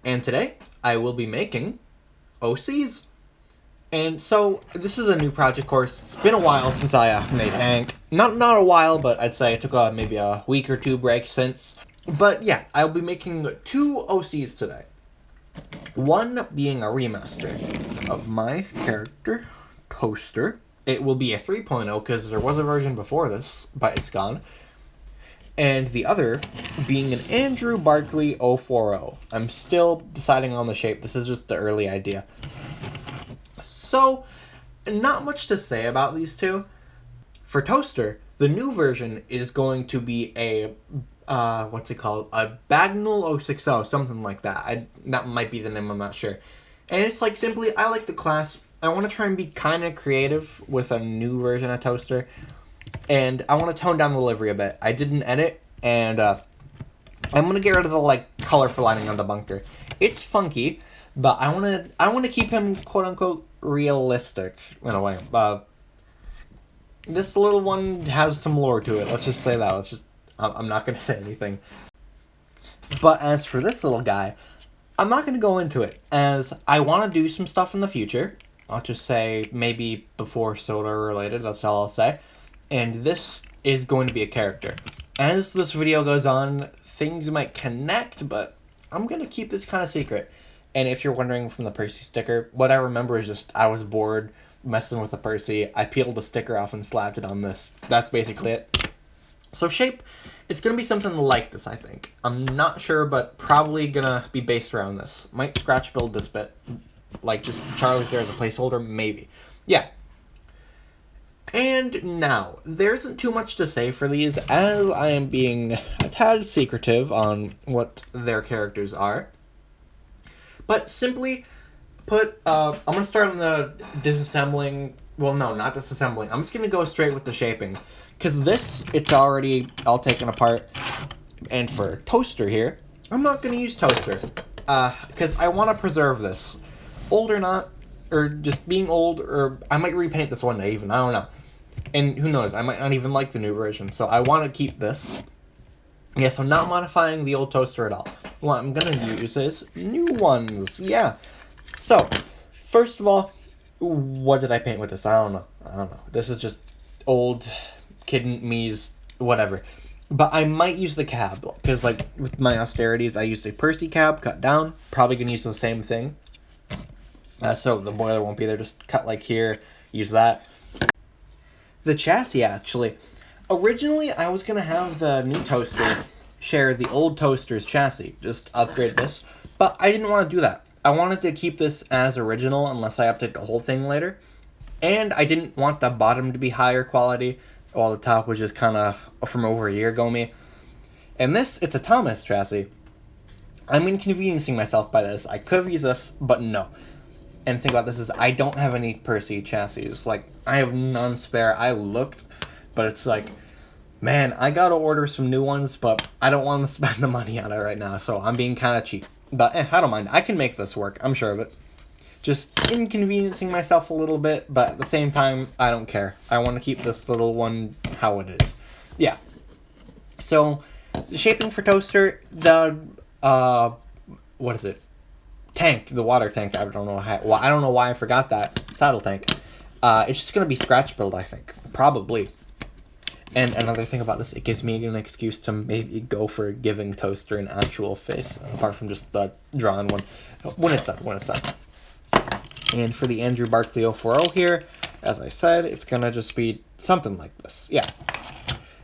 and today I will be making OCs. And so this is a new project course. It's been a while since I made Hank. Not a while, but I'd say I took maybe a week or two break since. But yeah, I'll be making 2 OCs today. One being a remaster of my character, Toaster. It will be a 3.0 because there was a version before this, but it's gone. And the other being an Andrew Barclay 040. I'm still deciding on the shape. This is just the early idea. So, not much to say about these two. For Toaster, the new version is going to be a, what's it called? A Bagnall 060, something like that. That might be the name, I'm not sure. And it's like simply, I like the class. I want to try and be kind of creative with a new version of Toaster. And I want to tone down the livery a bit. I did an edit, and I'm going to get rid of the colorful lining on the bunker. It's funky, but I want to keep him quote-unquote realistic in a way. This little one has some lore to it. Let's just say that. I'm not going to say anything. But as for this little guy, I'm not going to go into it, as I want to do some stuff in the future. I'll just say maybe before Soda related, that's all I'll say. And this is going to be a character. As this video goes on, things might connect, but I'm going to keep this kind of secret. And if you're wondering from the Percy sticker, what I remember is just I was bored messing with the Percy. I peeled the sticker off and slapped it on this. That's basically it. So shape, it's going to be something like this, I think. I'm not sure, but probably going to be based around this. Might scratch build this bit. Like just Charlie's there as a placeholder, maybe. Yeah. And now, there isn't too much to say for these, as I am being a tad secretive on what their characters are. But simply put, I'm going to start on the disassembling. Well, no, not disassembling. I'm just going to go straight with the shaping. Because this, it's already all taken apart. And for Toaster here, I'm not going to use Toaster. Because I want to preserve this. Old or not, or just being old, or I might repaint this one day even, I don't know. And who knows, I might not even like the new version, so I want to keep this. Yes, I'm not modifying the old Toaster at all. What I'm going to use is new ones, yeah. So, first of all, what did I paint with this? I don't know. This is just old kid me's whatever. But I might use the cab, because with my austerities, I used a Percy cab cut down. Probably going to use the same thing. So the boiler won't be there, just cut here, use that. The chassis, actually. Originally, I was going to have the new Toaster share the old Toaster's chassis, just upgrade this, but I didn't want to do that. I wanted to keep this as original unless I update the whole thing later, and I didn't want the bottom to be higher quality, while the top was just kind of from over a year ago me. And this, it's a Thomas chassis. I'm inconveniencing myself by this. I could have used this, but no. And the thing about this is I don't have any Percy chassis. I have none spare. I looked, but it's man, I gotta order some new ones, but I don't want to spend the money on it right now, so I'm being kind of cheap. But I don't mind. I can make this work. I'm sure of it. Just inconveniencing myself a little bit, but at the same time, I don't care. I want to keep this little one how it is. Yeah. So, the shaping for Toaster, the, what is it? Tank, the water tank. I don't know how. Well, I don't know why I forgot that saddle tank. It's just gonna be scratch build, I think, probably. And another thing about this, it gives me an excuse to maybe go for giving Toaster an actual face, apart from just the drawn one. When it's done. And for the Andrew Barclay 040 here, as I said, it's gonna just be something like this. Yeah.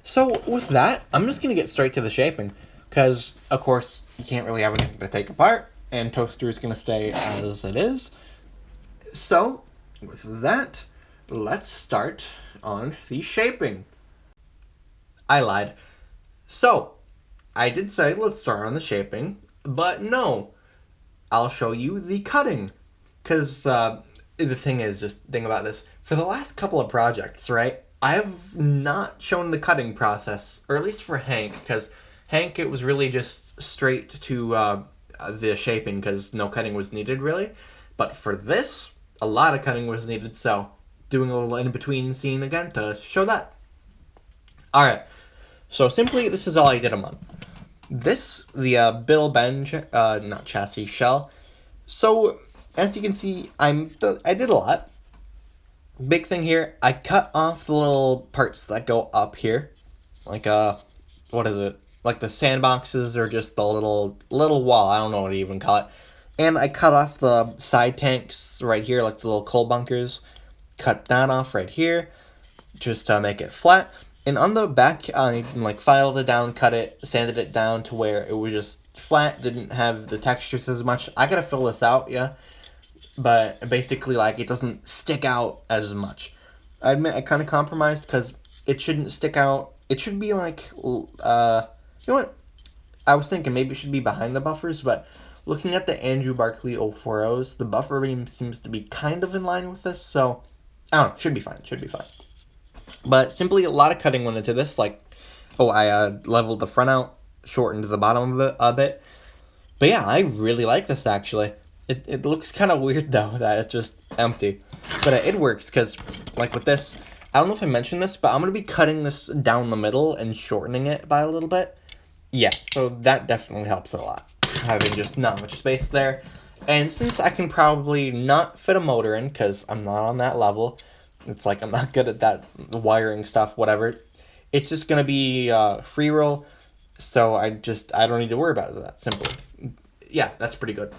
So with that, I'm just gonna get straight to the shaping, because of course you can't really have anything to take apart. And Toaster is going to stay as it is. So, with that, let's start on the shaping. I lied. So, I did say let's start on the shaping, but no. I'll show you the cutting. Because the thing about this, for the last couple of projects, right, I have not shown the cutting process, or at least for Hank, because Hank, it was really just straight to the shaping because no cutting was needed really, but for this a lot of cutting was needed, so doing a little in between scene again to show that. Alright, so simply this is all I did a month. the Bill Ben, not chassis, shell. So, as you can see, I did a lot. Big thing here, I cut off the little parts that go up here. Like, what is it? Like the sandboxes or just the little wall, I don't know what to even call it. And I cut off the side tanks right here, like the little coal bunkers. Cut that off right here, just to make it flat. And on the back, I filed it down, cut it, sanded it down to where it was just flat, didn't have the textures as much. I gotta fill this out, yeah. But basically, it doesn't stick out as much. I admit I kind of compromised because it shouldn't stick out. It should be you know what? I was thinking maybe it should be behind the buffers, but looking at the Andrew Barclay 040s, the buffer beam seems to be kind of in line with this, so I don't know. Should be fine. But simply a lot of cutting went into this. I leveled the front out, shortened the bottom of it a bit. But yeah, I really like this actually. It looks kind of weird though that it's just empty. But it works because, with this, I don't know if I mentioned this, but I'm going to be cutting this down the middle and shortening it by a little bit. Yeah, so that definitely helps a lot, having just not much space there. And since I can probably not fit a motor in, because I'm not on that level, it's I'm not good at that wiring stuff, whatever. It's just going to be free roll, so I don't need to worry about that, simply. Yeah, that's pretty good.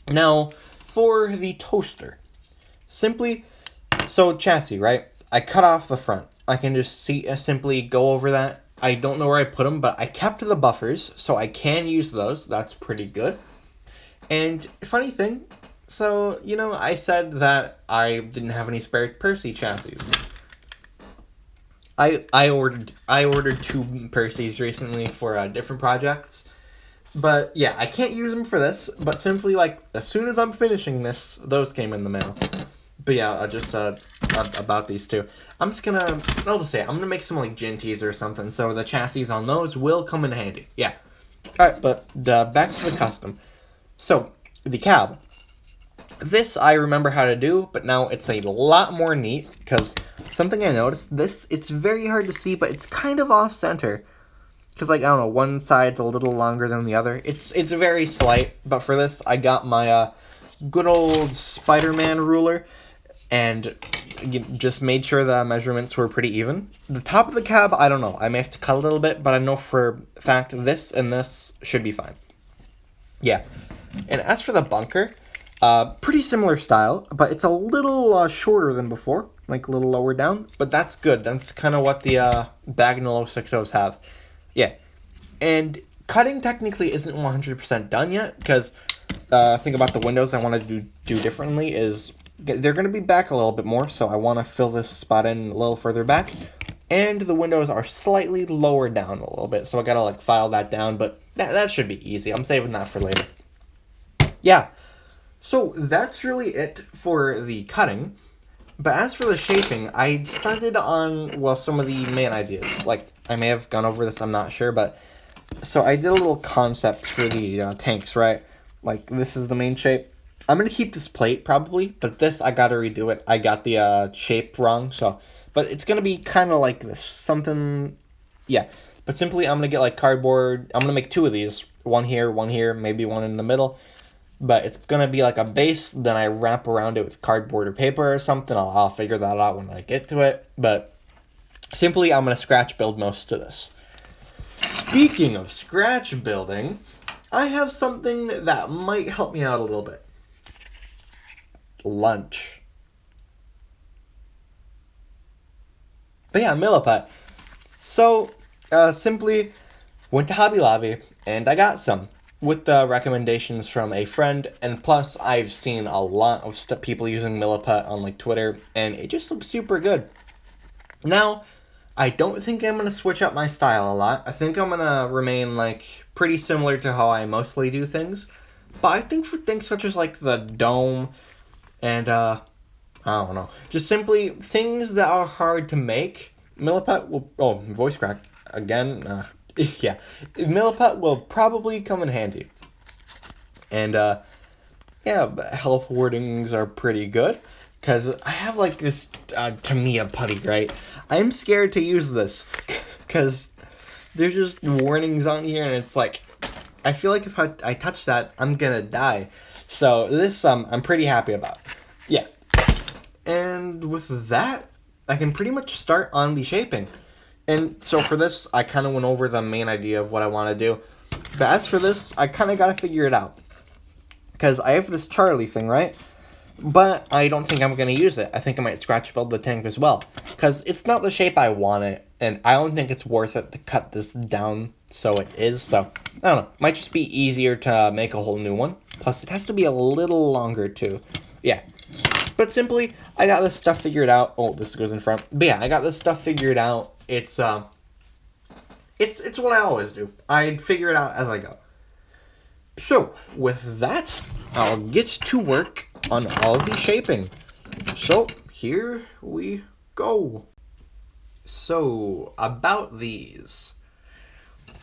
Now, for the toaster. So chassis, right? I cut off the front. I can just simply go over that. I don't know where I put them, but I kept the buffers, so I can use those. That's pretty good. And funny thing, so, I said that I didn't have any spare Percy chassis. I ordered 2 Percy's recently for different projects. But yeah, I can't use them for this, but simply as soon as I'm finishing this, those came in the mail. But yeah, just about these 2. I'll just say I'm gonna make some gin teas or something, so the chassis on those will come in handy. Yeah. Alright, but back to the custom. So, the cab. This I remember how to do, but now it's a lot more neat, because something I noticed, it's very hard to see, but it's kind of off-center. Because, I don't know, one side's a little longer than the other. It's very slight, but for this, I got my good old Spider-Man ruler, and just made sure the measurements were pretty even. The top of the cab, I don't know. I may have to cut a little bit, but I know for a fact this and this should be fine. Yeah. And as for the bunker, pretty similar style, but it's a little shorter than before, a little lower down, but that's good. That's kind of what the Bagnall 060s have. Yeah. And cutting technically isn't 100% done yet, because thing about the windows I want to do differently is they're going to be back a little bit more, so I want to fill this spot in a little further back. And the windows are slightly lower down a little bit, so I got to file that down, but that should be easy. I'm saving that for later. Yeah. So that's really it for the cutting. But as for the shaping, I started on, some of the main ideas. I may have gone over this, I'm not sure, but so I did a little concept for the tanks, right? This is the main shape. I'm going to keep this plate, probably, but this, I got to redo it. I got the shape wrong, but it's going to be kind of like this, something, yeah. But simply, I'm going to get, cardboard. I'm going to make 2 of these, one here, maybe one in the middle. But it's going to be a base, then I wrap around it with cardboard or paper or something. I'll figure that out when I get to it. But simply, I'm going to scratch build most of this. Speaking of scratch building, I have something that might help me out a little bit. Lunch. But yeah, Milliput. So, simply went to Hobby Lobby, and I got some. With the recommendations from a friend, and plus I've seen a lot of people using Milliput on Twitter, and it just looks super good. Now, I don't think I'm going to switch up my style a lot. I think I'm going to remain pretty similar to how I mostly do things. But I think for things such as the dome and I don't know, just simply things that are hard to make, Milliput will, voice crack again, yeah, Milliput will probably come in handy. And, yeah, health wardings are pretty good, because I have, this Tamiya putty, right? I'm scared to use this, because There's just warnings on here, and it's like, I feel like if I touch that, I'm gonna die. So this, I'm pretty happy about. Yeah. And with that, I can pretty much start on the shaping. And so for this, I kind of went over the main idea of what I want to do. But as for this, I kind of got to figure it out. Because I have this Charlie thing, right? But I don't think I'm going to use it. I think I might scratch build the tank as well. Because it's not the shape I want it. And I don't think it's worth it to cut this down so it is. So, I don't know. Might just be easier to make a whole new one. Plus, it has to be a little longer, too. Yeah. But simply, I got this stuff figured out. Oh, this goes in front. But yeah, I got this stuff figured out. It's what I always do. I figure it out as I go. So, with that, I'll get to work on all the shaping. So, here we go. So, about these.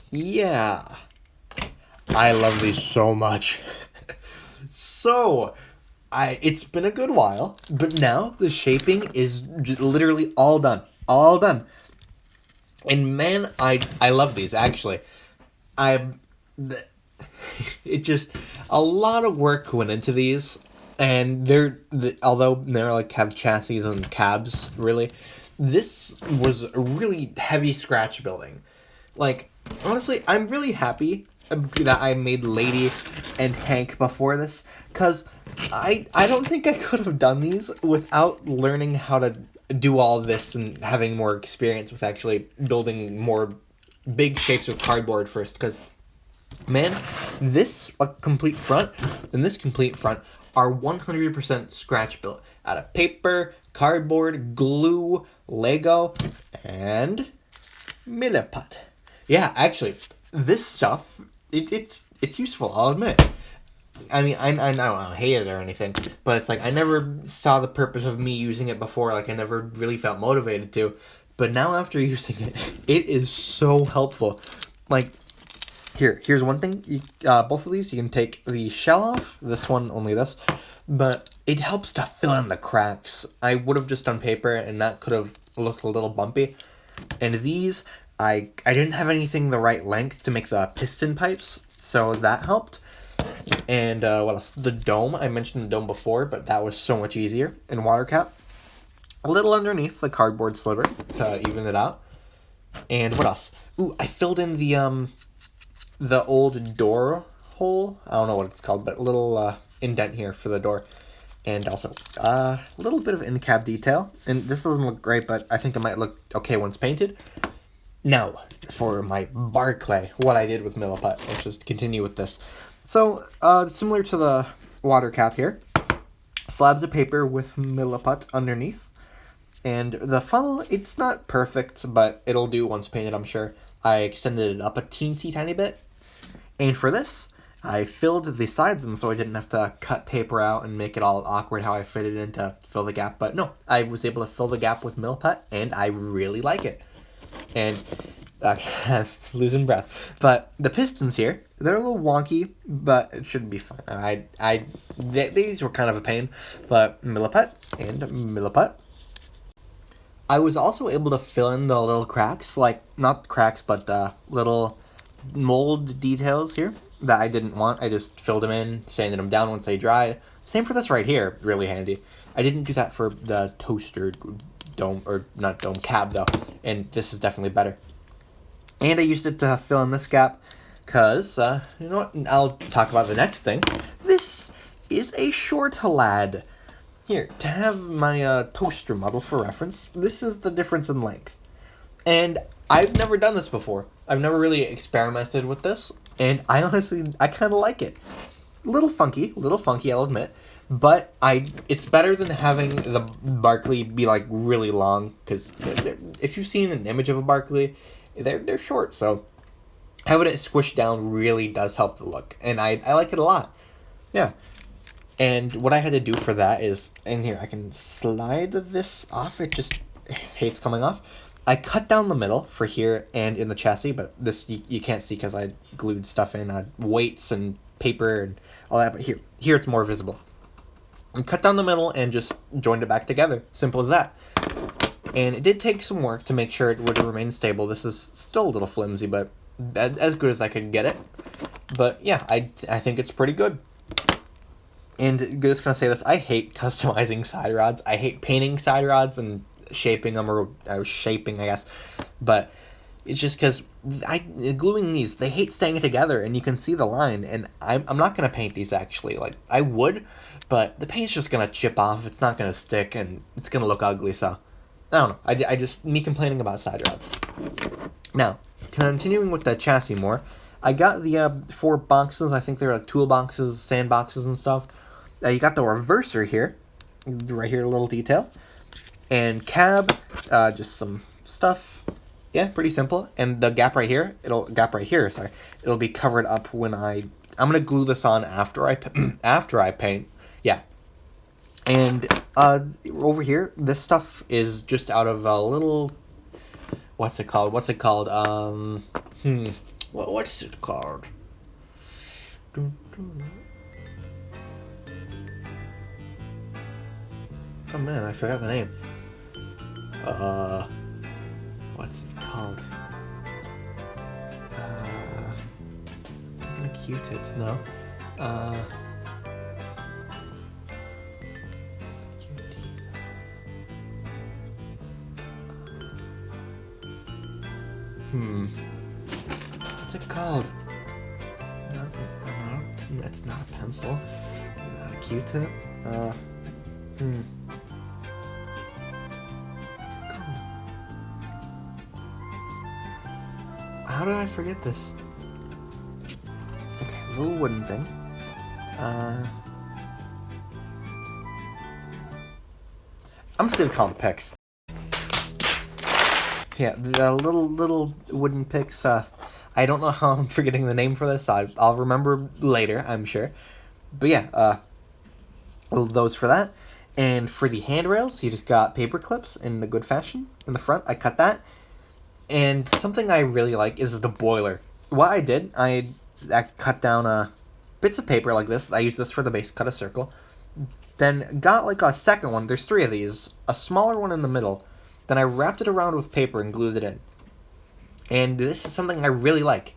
Yeah. I love these so much. So, it's been a good while, but now the shaping is literally all done. All done. And man, I love these, actually. It just, a lot of work went into these, and although they're like have chassis and cabs, really, this was a really heavy scratch building. Like, honestly, I'm really happy that I made Lady and Hank before this, because I don't think I could have done these without learning how to do all of this and having more experience with actually building more big shapes with cardboard first, because man, this complete front and this complete front are 100% scratch built out of paper, cardboard, glue, Lego, and Milliput. Yeah, actually, this stuff, it's useful, I'll admit. I mean, I don't hate it or anything, but it's like I never saw the purpose of me using it before. Like, I never really felt motivated to. But now after using it, it is so helpful. Like, here's one thing. Both of these, you can take the shell off. This one, only this. But it helps to fill in the cracks. I would have just done paper, and that could have looked a little bumpy. And these, I didn't have anything the right length to make the piston pipes, so that helped. And what else? The dome. I mentioned the dome before, but that was so much easier. And water cap. A little underneath the cardboard sliver to even it out. And what else? Ooh, I filled in the old door hole. I don't know what it's called, but a little indent here for the door. And also a little bit of in-cab detail. And this doesn't look great, but I think it might look okay once painted. Now, for my Barclay, what I did with Milliput. Let's just continue with this. So, similar to the water cap here, slabs of paper with Milliput underneath. And the funnel, it's not perfect, but it'll do once painted, I'm sure. I extended it up a teensy tiny bit. And for this, I filled the sides in so I didn't have to cut paper out and make it all awkward how I fit it in to fill the gap. But no, I was able to fill the gap with Milliput, and I really like it. And I'm losing breath. But the pistons here, they're a little wonky, but it should be fine. These were kind of a pain, but Milliput and Milliput. I was also able to fill in the little cracks, like, not cracks, but little mold details here that I didn't want. I just filled them in, sanded them down once they dried. Same for this right here, really handy. I didn't do that for the toaster dome, or not dome, cab though, and this is definitely better. And I used it to fill in this gap, because, you know what, I'll talk about the next thing. This is a short lad. Here, to have my toaster model for reference, this is the difference in length. And I've never done this before. I've never really experimented with this, and I kind of like it. Little funky, I'll admit. But it's better than having the Barclay be, like, really long, because if you've seen an image of a Barclay, they're short, so having it squished down really does help the look, and I like it a lot. Yeah. And what I had to do for that is, in here, I can slide this off. It just hates coming off. I cut down the middle for here and in the chassis, but this you can't see because I glued stuff in, weights and paper and all that, but here it's more visible. And cut down the middle and just joined it back together. Simple as that. And it did take some work to make sure it would remain stable. This is still a little flimsy, but as good as I could get it. But yeah, I think it's pretty good. And just gonna say this, I hate customizing side rods. I hate painting side rods and shaping them, or shaping, I guess. But it's just because gluing these, they hate staying together, and you can see the line. And I'm not gonna paint these actually. Like, I would, but the paint's just gonna chip off. It's not gonna stick, and it's gonna look ugly. So I don't know. I just me complaining about side rods. Now, continuing with the chassis more, I got the 4 boxes. I think they're like tool boxes, sand boxes, and stuff. You got the reverser here, right here, a little detail, and cab, just some stuff. Yeah, pretty simple. And the gap right here, it'll be covered up when I'm gonna glue this on after I paint. Yeah. And over here, this stuff is just out of a little, what's it called? What is it called? Oh man, I forgot the name. What's it called? Thinking of Q-tips, no. What's it called? No, it's not a pencil. Not a Q-tip. How did I forget this? Okay, little wooden thing. I'm just gonna call them picks. Yeah, the little wooden picks. I don't know how I'm forgetting the name for this. I'll remember later, I'm sure. But yeah, those for that. And for the handrails, you just got paper clips in the good fashion in the front. I cut that. And something I really like is the boiler. What I did, I cut down bits of paper like this. I used this for the base, cut a circle. Then got like a second one. There's 3 of these. A smaller one in the middle. Then I wrapped it around with paper and glued it in. And this is something I really like.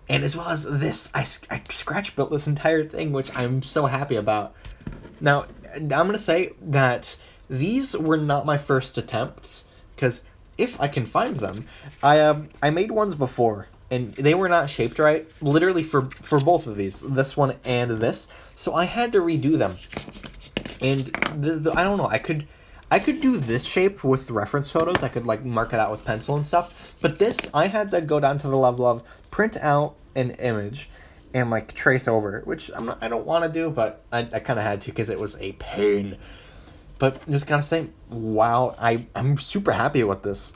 And as well as this, I scratch built this entire thing, which I'm so happy about. Now, I'm going to say that these were not my first attempts, because if I can find them, I made ones before, and they were not shaped right, literally for both of these, this one and this, so I had to redo them. And I don't know, I could do this shape with reference photos. I could like mark it out with pencil and stuff. But this, I had to go down to the level of print out an image and like trace over it, which I don't want to do, but I kind of had to because it was a pain. But just gotta say, wow, I'm super happy with this.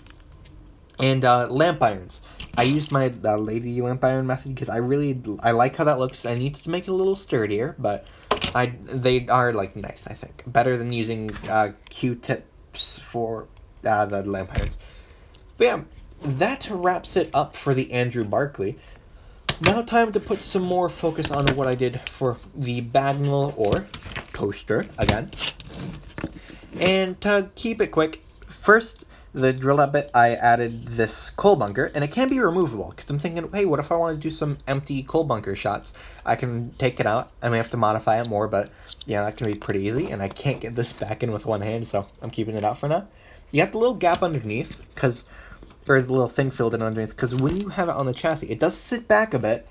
And lamp irons. I used my lady lamp iron method because I like how that looks. I need to make it a little sturdier, but they are like nice, I think. Better than using Q-tips for the lamp irons. But yeah, that wraps it up for the Andrew Barclay. Now time to put some more focus on what I did for the Bagnall or toaster again. And to keep it quick, first, the drill out bit, I added this coal bunker, and it can be removable, because I'm thinking, hey, what if I want to do some empty coal bunker shots? I can take it out. I may have to modify it more, but yeah, that can be pretty easy, and I can't get this back in with one hand, so I'm keeping it out for now. You got the little gap underneath, or the little thing filled in underneath, because when you have it on the chassis, it does sit back a bit,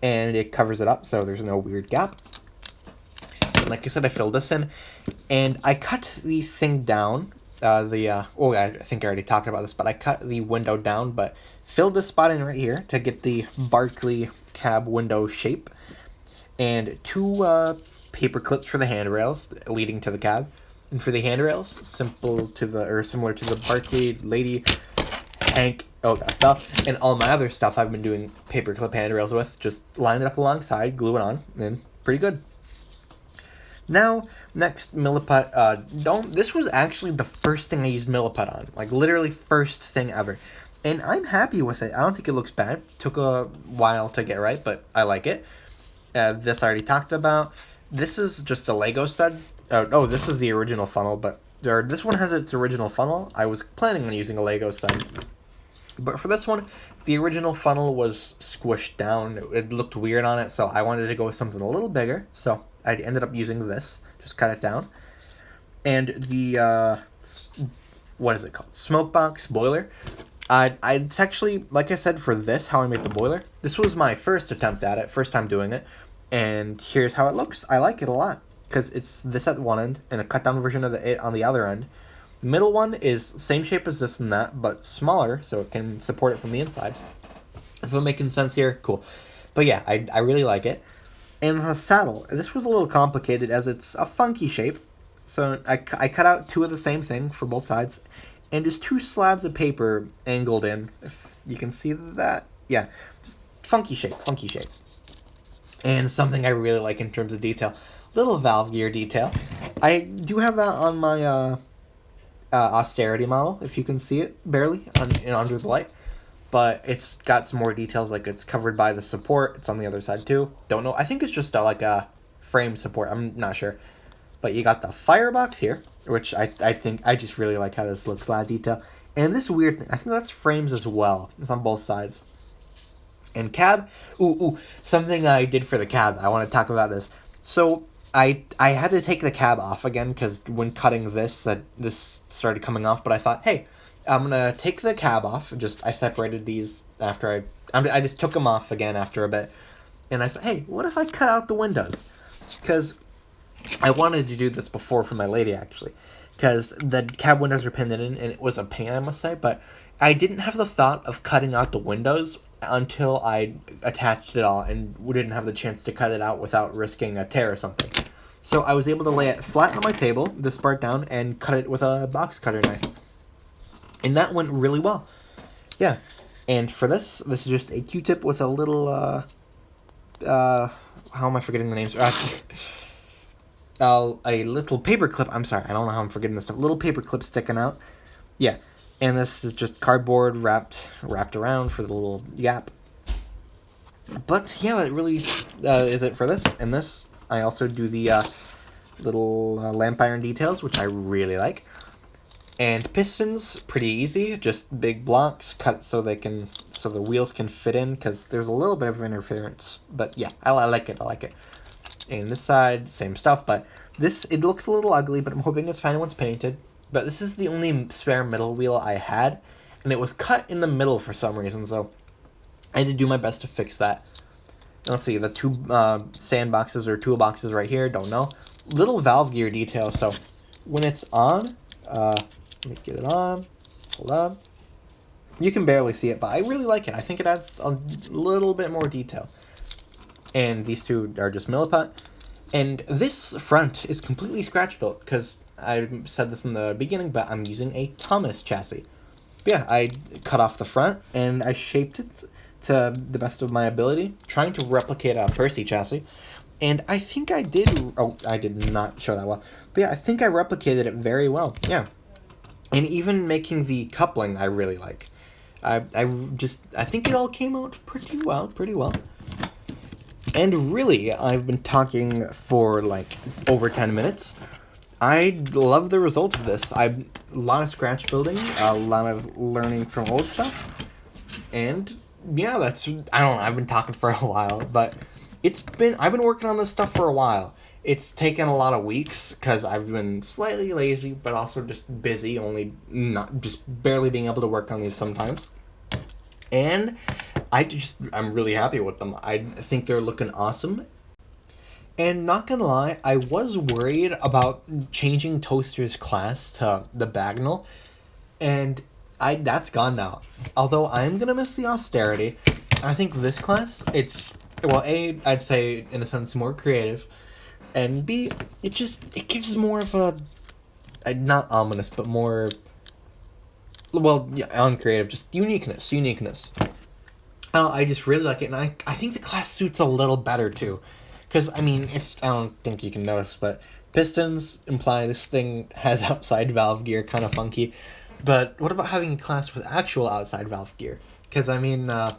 and it covers it up, so there's no weird gap. And like I said, I filled this in, and I cut the thing down. I think I already talked about this, but I cut the window down, but filled this spot in right here to get the Barclay cab window shape, and 2 paper clips for the handrails leading to the cab. And for the handrails, similar to the Barclay lady tank. Oh, that fell. And all my other stuff I've been doing paper clip handrails with. Just line it up alongside, glue it on, and pretty good. Now, next, milliput. This was actually the first thing I used milliput on. Like, literally first thing ever. And I'm happy with it. I don't think it looks bad. Took a while to get right, but I like it. This I already talked about. This is just a Lego stud. This is the original funnel, but this one has its original funnel. I was planning on using a Lego stud, but for this one, the original funnel was squished down. It looked weird on it, so I wanted to go with something a little bigger. So I ended up using this. Just cut it down. And the, what is it called? Smoke box boiler. It's actually, like I said, for this, how I made the boiler. This was my first attempt at it, first time doing it. And here's how it looks. I like it a lot, because it's this at one end, and a cut down version of it on the other end. The middle one is same shape as this and that, but smaller, so it can support it from the inside. If I'm making sense here, cool. But yeah, I really like it. And the saddle. This was a little complicated, as it's a funky shape. So I cut out two of the same thing for both sides, and just two slabs of paper angled in. If you can see that, yeah, just funky shape. And something I really like in terms of detail, little valve gear detail. I do have that on my austerity model, if you can see it barely under the light. But it's got some more details, like it's covered by the support. It's on the other side too. Don't know. I think it's just like a frame support. I'm not sure. But you got the firebox here, which I think I just really like how this looks, a lot of detail. And this weird thing, I think that's frames as well. It's on both sides. And cab, something I did for the cab. I want to talk about this. So I had to take the cab off again, because when cutting this, this started coming off. But I thought, hey, I'm gonna take the cab off. I separated these after I just took them off again after a bit. And I thought, hey, what if I cut out the windows? Because I wanted to do this before for my lady, actually, because the cab windows are pinned in, and it was a pain, I must say, but I didn't have the thought of cutting out the windows until I attached it all and didn't have the chance to cut it out without risking a tear or something. So I was able to lay it flat on my table, this part down, and cut it with a box cutter knife. And that went really well. Yeah. And for this is just a Q-tip with a little, how am I forgetting the names? A little paper clip. I'm sorry, I don't know how I'm forgetting this stuff. Little paper clip sticking out. Yeah, and this is just cardboard wrapped around for the little gap. But yeah, that really is it for this. And this, I also do the little lamp iron details, which I really like. And pistons, pretty easy. Just big blocks cut so the wheels can fit in, because there's a little bit of interference. But yeah, I like it. And this side, same stuff, but it looks a little ugly, but I'm hoping it's fine once painted. But this is the only spare middle wheel I had, and it was cut in the middle for some reason, so I had to do my best to fix that. Let's see, the two sandboxes or toolboxes right here, don't know. Little valve gear detail, so when it's on, let me get it on, hold on. You can barely see it, but I really like it. I think it adds a little bit more detail. And these two are just milliput. And this front is completely scratch built, because I said this in the beginning, but I'm using a Thomas chassis. But yeah, I cut off the front, and I shaped it to the best of my ability, trying to replicate a Percy chassis. And I think I did. Oh, I did not show that well. But yeah, I think I replicated it very well. Yeah. And even making the coupling, I really like. I think it all came out pretty well. And really, I've been talking for like over 10 minutes. I love the result of this. A lot of scratch building, a lot of learning from old stuff. And yeah, I don't know, I've been talking for a while, but I've been working on this stuff for a while. It's taken a lot of weeks, because I've been slightly lazy, but also just busy, just barely being able to work on these sometimes. And I'm really happy with them. I think they're looking awesome. And not gonna lie, I was worried about changing Toaster's class to the Bagnall, and that's gone now. Although I'm gonna miss the austerity, I think this class, A, I'd say in a sense more creative, and B, it gives more of a, not ominous, but more, well, yeah, uncreative, just uniqueness. I just really like it, and I think the class suits a little better too. Because, I mean, I don't think you can notice, but pistons imply this thing has outside valve gear, kind of funky. But what about having a class with actual outside valve gear? Because, I mean, I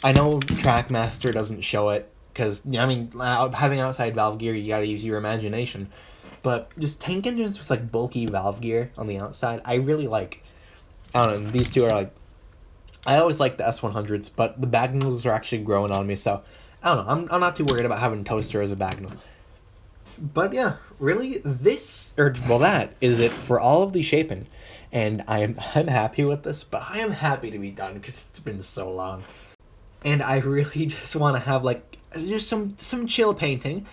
know Trackmaster doesn't show it, because, I mean, having outside valve gear, you gotta use your imagination. but just tank engines with like bulky valve gear on the outside, I really like. I don't know, these two are like, I always like the S100s, but the Bagnals are actually growing on me, so I don't know, I'm not too worried about having Toaster as a Bagnal. But yeah, really, that is it for all of the shaping. And I'm happy with this, but I am happy to be done because it's been so long. And I really just want to have like just some chill painting.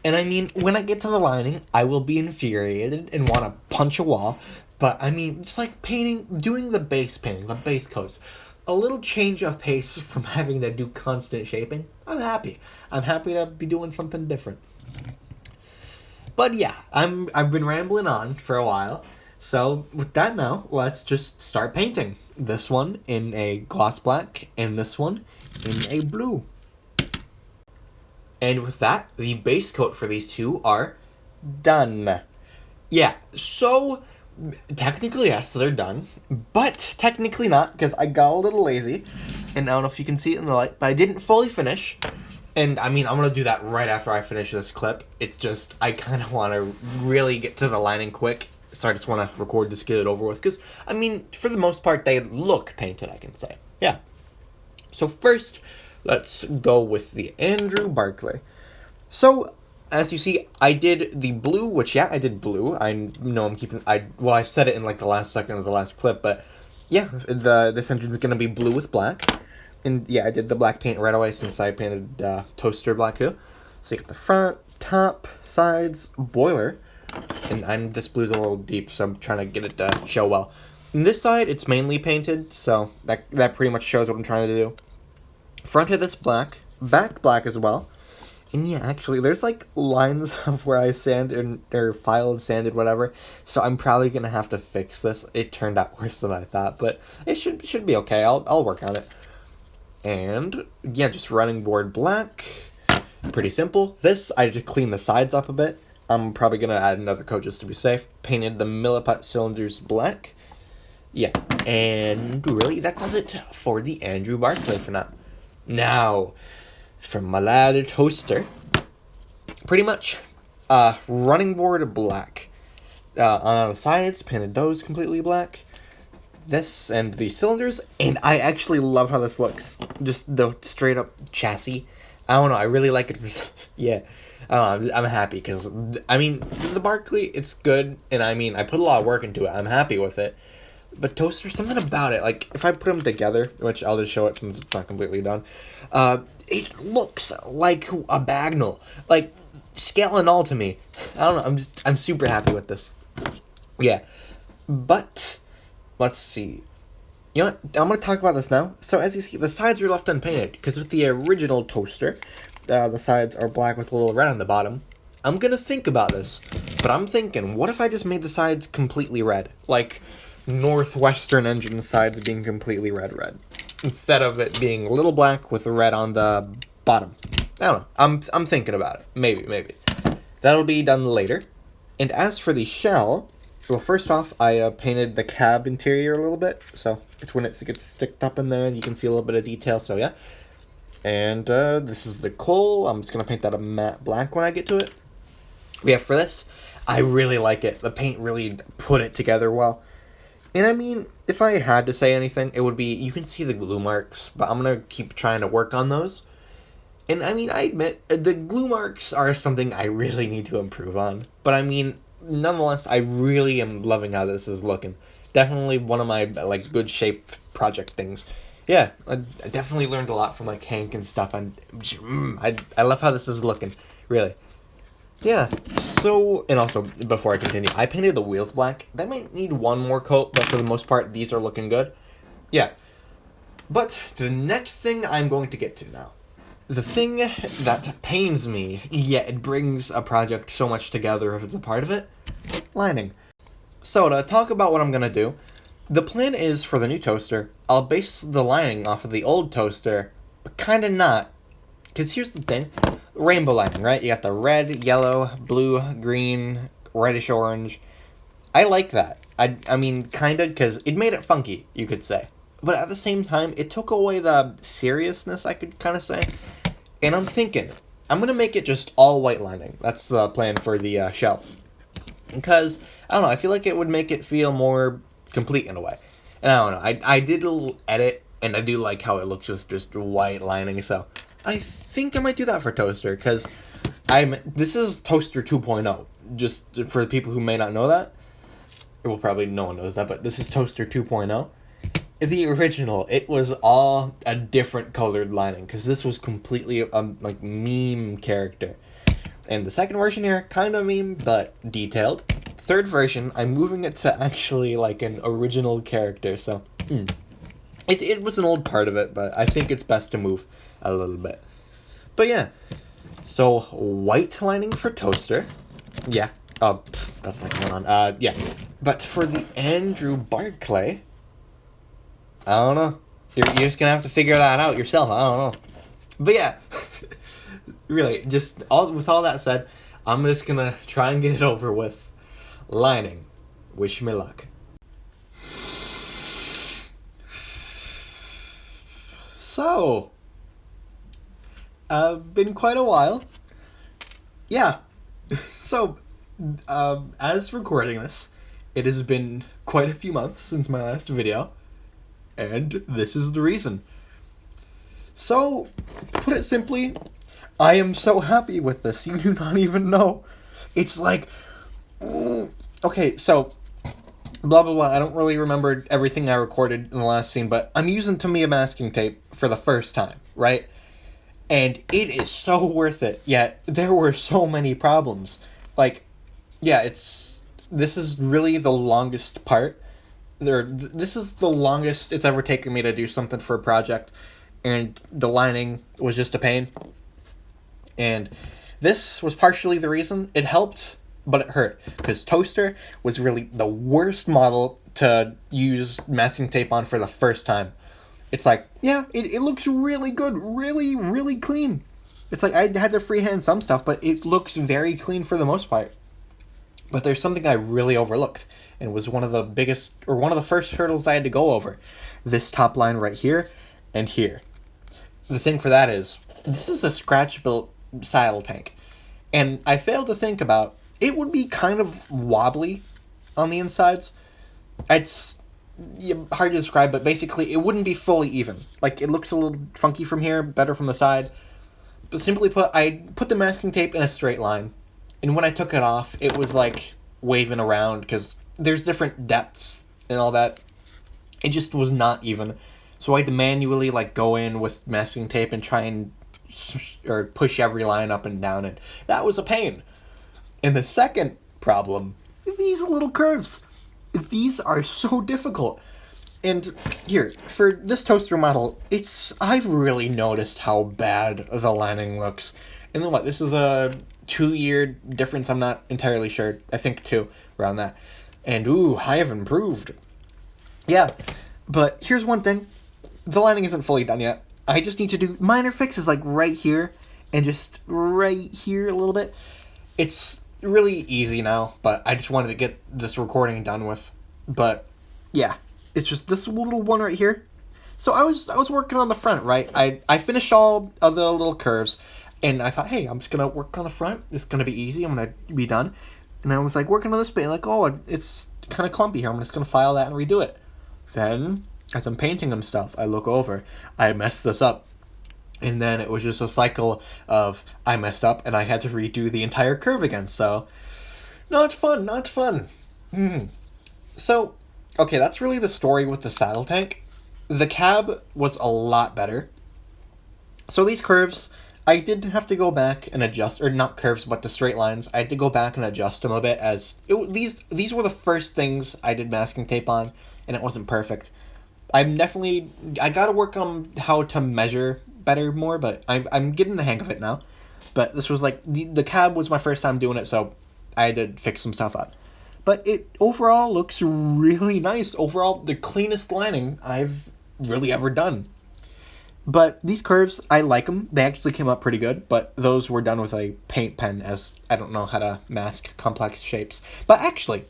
And I mean, when I get to the lining, I will be infuriated and want to punch a wall. But I mean, just like painting, doing the base painting, the base coats, a little change of pace from having to do constant shaping. I'm happy. I'm happy to be doing something different. But yeah, I've been rambling on for a while. So with that now, let's just start painting. This one in a gloss black and this one in a blue. And with that, the base coat for these two are done. Yeah, so technically yes, they're done, but technically not because I got a little lazy. And I don't know if you can see it in the light, but I didn't fully finish. And I mean, I'm going to do that right after I finish this clip. It's just, I kind of want to really get to the lining quick. So I just want to record this, get it over with. Because, I mean, for the most part, they look painted, I can say. Yeah. So first, let's go with the Andrew Barclay. So, as you see, I did the blue, which, yeah, I did blue. I know I'm keeping, I said it in like the last second of the last clip, but yeah, this engine is going to be blue with black. And yeah, I did the black paint right away since I painted Toaster black too. So you got the front, top, sides, boiler. And this blue's a little deep, so I'm trying to get it to show well. On this side, it's mainly painted, so that pretty much shows what I'm trying to do. Front of this black, back black as well. And yeah, actually, there's like lines of where I sanded, or filed, sanded, whatever. So I'm probably going to have to fix this. It turned out worse than I thought, but it should be okay. I'll work on it. And yeah, just running board black. Pretty simple. This, I just cleaned the sides up a bit. I'm probably going to add another coat just to be safe. Painted the milliput cylinders black. Yeah, and really, that does it for the Andrew Barclay for now. Now, for my lad Toaster, pretty much running board black. On the sides, painted those completely black. This and the cylinders, and I actually love how this looks. Just the straight up chassis. I don't know, I really like it. Yeah, I'm happy because, I mean, the Barclay, it's good, and I mean, I put a lot of work into it. I'm happy with it. But Toaster, something about it, like, if I put them together, which I'll just show it since it's not completely done, it looks like a Bagnal. Like, scale and all to me. I don't know, I'm super happy with this. Yeah. But let's see. You know what? I'm going to talk about this now. So as you see, the sides are left unpainted, because with the original Toaster, the sides are black with a little red on the bottom. I'm going to think about this, but I'm thinking, what if I just made the sides completely red? Like, Northwestern engine sides being completely red, instead of it being a little black with the red on the bottom. I don't know. I'm thinking about it. Maybe. That'll be done later. And as for the shell, well, first off, I painted the cab interior a little bit, so it's when it gets sticked up in there, and you can see a little bit of detail, so yeah. And this is the coal. I'm just going to paint that a matte black when I get to it. Yeah, for this, I really like it. The paint really put it together well. And I mean, if I had to say anything, it would be, you can see the glue marks, but I'm going to keep trying to work on those. And I mean, I admit, the glue marks are something I really need to improve on. But I mean, nonetheless, I really am loving how this is looking. Definitely one of my, like, good shape project things. Yeah, I definitely learned a lot from, like, Hank and stuff. And I love how this is looking, really. Yeah, so, and also, before I continue, I painted the wheels black. That might need one more coat, but for the most part, these are looking good. Yeah. But, the next thing I'm going to get to now. The thing that pains me, yet it brings a project so much together if it's a part of it, lining. So, to talk about what I'm going to do, the plan is for the new Toaster, I'll base the lining off of the old Toaster, but kind of not. Because here's the thing, rainbow lining, right? You got the red, yellow, blue, green, reddish orange. I like that. I mean, kind of, because it made it funky, you could say. But at the same time, it took away the seriousness, I could kind of say. And I'm thinking, I'm going to make it just all white lining. That's the plan for the shell. Because, I don't know, I feel like it would make it feel more complete in a way. And I don't know, I did a little edit, and I do like how it looks with just white lining, so I think I might do that for Toaster, because this is Toaster 2.0, just for the people who may not know that. Well, probably no one knows that, but this is Toaster 2.0. The original, it was all a different colored lining, because this was completely a like meme character. And the second version here, kind of meme, but detailed. Third version, I'm moving it to actually like an original character, so it was an old part of it, but I think it's best to move a little bit. But yeah, so white lining for Toaster. Yeah, that's not going on. Yeah, but for the Andrew Barclay, I don't know. You're just gonna have to figure that out yourself. I don't know. But yeah, really, just with all that said, I'm just gonna try and get it over with. Lining. Wish me luck. So, been quite a while. Yeah. So, as recording this, it has been quite a few months since my last video, and this is the reason. So, to put it simply, I am so happy with this, you do not even know. It's like, okay, so, blah, blah, blah, I don't really remember everything I recorded in the last scene, but I'm using Tamiya masking tape for the first time, right? And it is so worth it, yet there were so many problems. Like, yeah, this is really the longest part. This is the longest it's ever taken me to do something for a project, and the lining was just a pain. And this was partially the reason. It helped, but it hurt, because Toaster was really the worst model to use masking tape on for the first time. It's like, yeah, it looks really good, really, really clean. It's like, I had to freehand some stuff, but it looks very clean for the most part. But there's something I really overlooked, and was one of the biggest, or one of the first hurdles I had to go over. This top line right here, and here. The thing for that is, this is a scratch-built saddle tank. And I failed to think about, it would be kind of wobbly on the insides. It's hard to describe, but basically it wouldn't be fully even. Like, it looks a little funky from here, better from the side. But simply put, I put the masking tape in a straight line, and when I took it off, it was like waving around, because there's different depths and all that. It just was not even. So I had to manually like go in with masking tape and try and push every line up and down, and that was a pain. And the second problem, these little curves. These are so difficult. And here, for this Toaster model, I've really noticed how bad the lining looks. And then what, this is a 2-year difference, I'm not entirely sure. I think 2, around that. And ooh, I have improved. Yeah, but here's one thing. The lining isn't fully done yet. I just need to do minor fixes like right here, and just right here a little bit. It's really easy now, but I just wanted to get this recording done with. But yeah, it's just this little one right here. So I was working on the front, right? I finished all of the little curves, and I thought, hey, I'm just gonna work on the front. It's gonna be easy. I'm gonna be done. And I was like working on this bit, like, oh, it's kind of clumpy here. I'm just gonna file that and redo it. Then, as I'm painting them stuff, I look over. I messed this up. And then it was just a cycle of I messed up and I had to redo the entire curve again. So, not fun, not fun. So, okay, that's really the story with the saddle tank. The cab was a lot better. So these curves, I did have to go back and adjust, or not curves, but the straight lines. I had to go back and adjust them a bit, as these were the first things I did masking tape on, and it wasn't perfect. I gotta work on how to measure better more, but I'm getting the hang of it now. But this was like, the cab was my first time doing it, so I had to fix some stuff up. But it overall looks really nice. Overall, the cleanest lining I've really ever done. But these curves, I like them. They actually came up pretty good, but those were done with a paint pen, as I don't know how to mask complex shapes. But actually,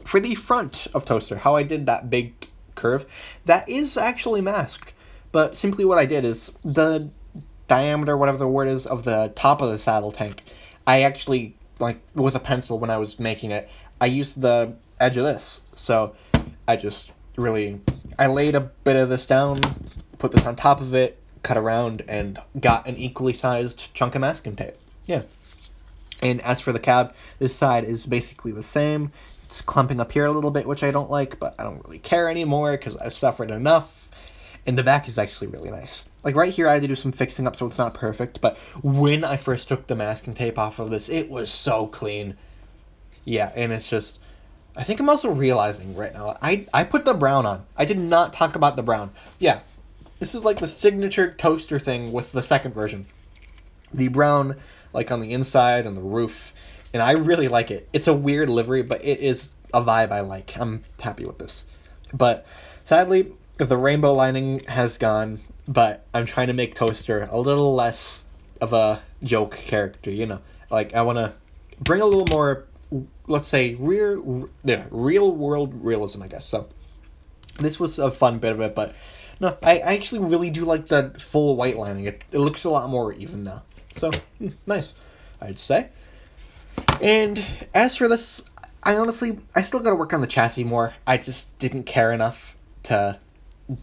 for the front of Toaster, how I did that big curve, that is actually masked. But simply what I did is the diameter, whatever the word is, of the top of the saddle tank, I actually like with a pencil when I was making it, I used the edge of this. So I laid a bit of this down, put this on top of it, cut around, and got an equally sized chunk of masking tape. Yeah. And as for the cab, this side is basically the same. It's clumping up here a little bit, which I don't like, but I don't really care anymore because I've suffered enough. And the back is actually really nice. Like right here, I had to do some fixing up so it's not perfect, but when I first took the masking tape off of this, it was so clean. Yeah, and it's just... I think I'm also realizing right now, I put the brown on. I did not talk about the brown. Yeah, this is like the signature toaster thing with the second version. The brown, like on the inside and the roof, and I really like it. It's a weird livery, but it is a vibe I like. I'm happy with this. But sadly, the rainbow lining has gone, but I'm trying to make Toaster a little less of a joke character, you know? Like, I want to bring a little more, let's say, real world realism, I guess. So this was a fun bit of it, but no, I actually really do like the full white lining. It looks a lot more even now. So, nice, I'd say. And as for this, I still gotta work on the chassis more. I just didn't care enough to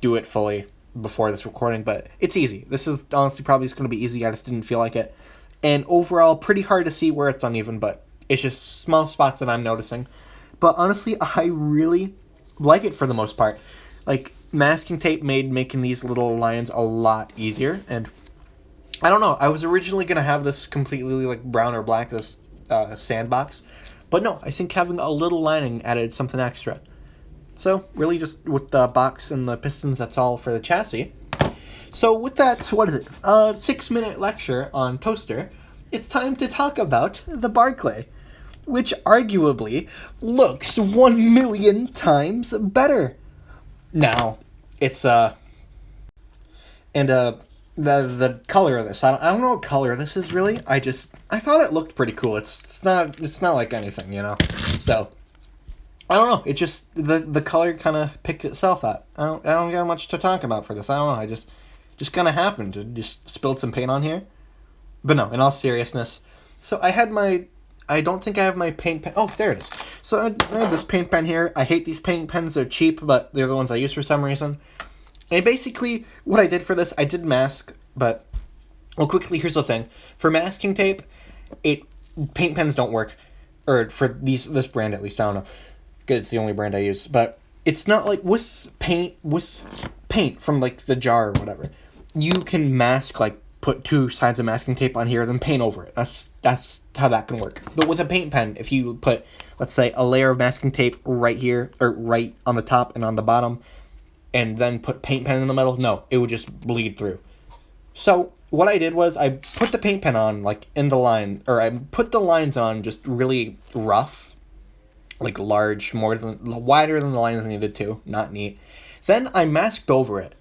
do it fully before this recording, but it's easy. This is honestly probably just gonna be easy. I just didn't feel like it. And overall, pretty hard to see where it's uneven, but it's just small spots that I'm noticing. But honestly, I really like it for the most part. Like, masking tape made making these little lines a lot easier, and I don't know, I was originally going to have this completely like brown or black, this sandbox, but no, I think having a little lining added something extra. So, really just with the box and the pistons, that's all for the chassis. So with that, what is it, a 6-minute lecture on Toaster, it's time to talk about the Barclay, which arguably looks 1,000,000 times better. Now, it's, the color of this, I don't know what color this is really, I thought it looked pretty cool. It's not like anything, you know, so, I don't know, it just, the color kind of picked itself out. I don't got much to talk about for this, I don't know, I just kind of happened to just spilled some paint on here. But no, in all seriousness, so I don't think I have my paint pen. Oh, there it is. So I have this paint pen here. I hate these paint pens. They're cheap, but they're the ones I use for some reason. And basically, what I did for this, I did mask, but, well, quickly, here's the thing. For masking tape, paint pens don't work. Or for this brand, at least, I don't know. It's the only brand I use. But it's not like with paint from, like, the jar or whatever. You can mask, like, put 2 sides of masking tape on here, then paint over it. That's how that can work. But with a paint pen, if you put, let's say, a layer of masking tape right here, or right on the top and on the bottom, and then put paint pen in the middle, no, it would just bleed through. So what I did was I put the paint pen on, like, in the line, or I put the lines on just really rough, like large, wider than the lines needed to, not neat. Then I masked over it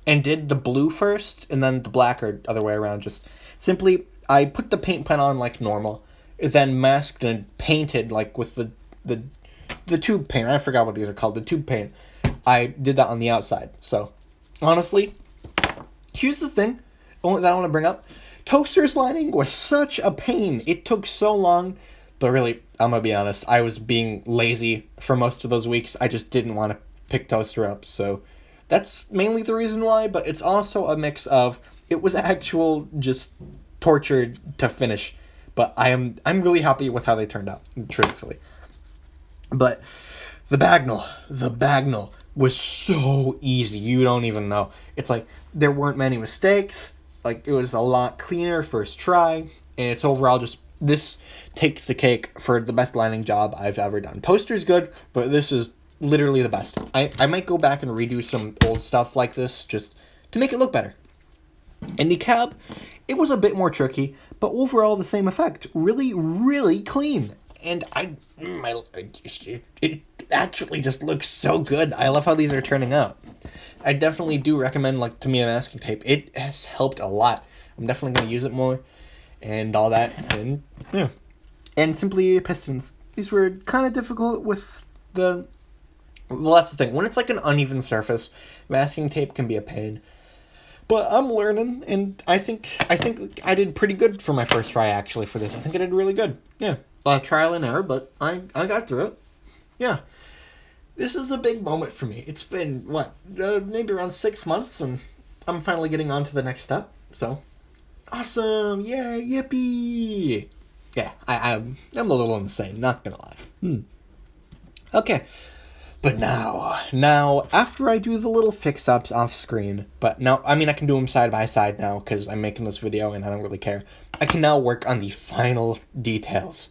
and did the blue first, and then the black, or other way around. Just simply, I put the paint pen on like normal, then masked and painted like with the tube paint. I forgot what these are called, the tube paint. I did that on the outside. So, honestly, here's the thing that I want to bring up. Toaster's lining was such a pain. It took so long, but really, I'm going to be honest, I was being lazy for most of those weeks. I just didn't want to pick Toaster up, so that's mainly the reason why, but it's also a mix of, it was actual just torture to finish, but I'm really happy with how they turned out, truthfully. But the Bagnall was so easy, you don't even know. It's like, there weren't many mistakes, like, it was a lot cleaner first try, and it's overall just, this takes the cake for the best lining job I've ever done. Toaster's good, but this is literally the best. I might go back and redo some old stuff like this just to make it look better. And the cab, it was a bit more tricky, but overall the same effect. Really, really clean. And it actually just looks so good. I love how these are turning out. I definitely do recommend, like, to me, a masking tape. It has helped a lot. I'm definitely going to use it more and all that. And, yeah. And simply pistons. These were kind of difficult with the... Well, that's the thing. When it's like an uneven surface, masking tape can be a pain. But I'm learning, and I think I did pretty good for my first try, actually, for this. I think I did really good. Yeah. trial and error, but I got through it. Yeah. This is a big moment for me. It's been, what, maybe around 6 months, and I'm finally getting on to the next step. So, awesome! Yay! Yippee! Yeah, I'm a little insane, not gonna lie. Okay. But now, after I do the little fix-ups off screen, but now, I mean, I can do them side by side now, because I'm making this video and I don't really care. I can now work on the final details.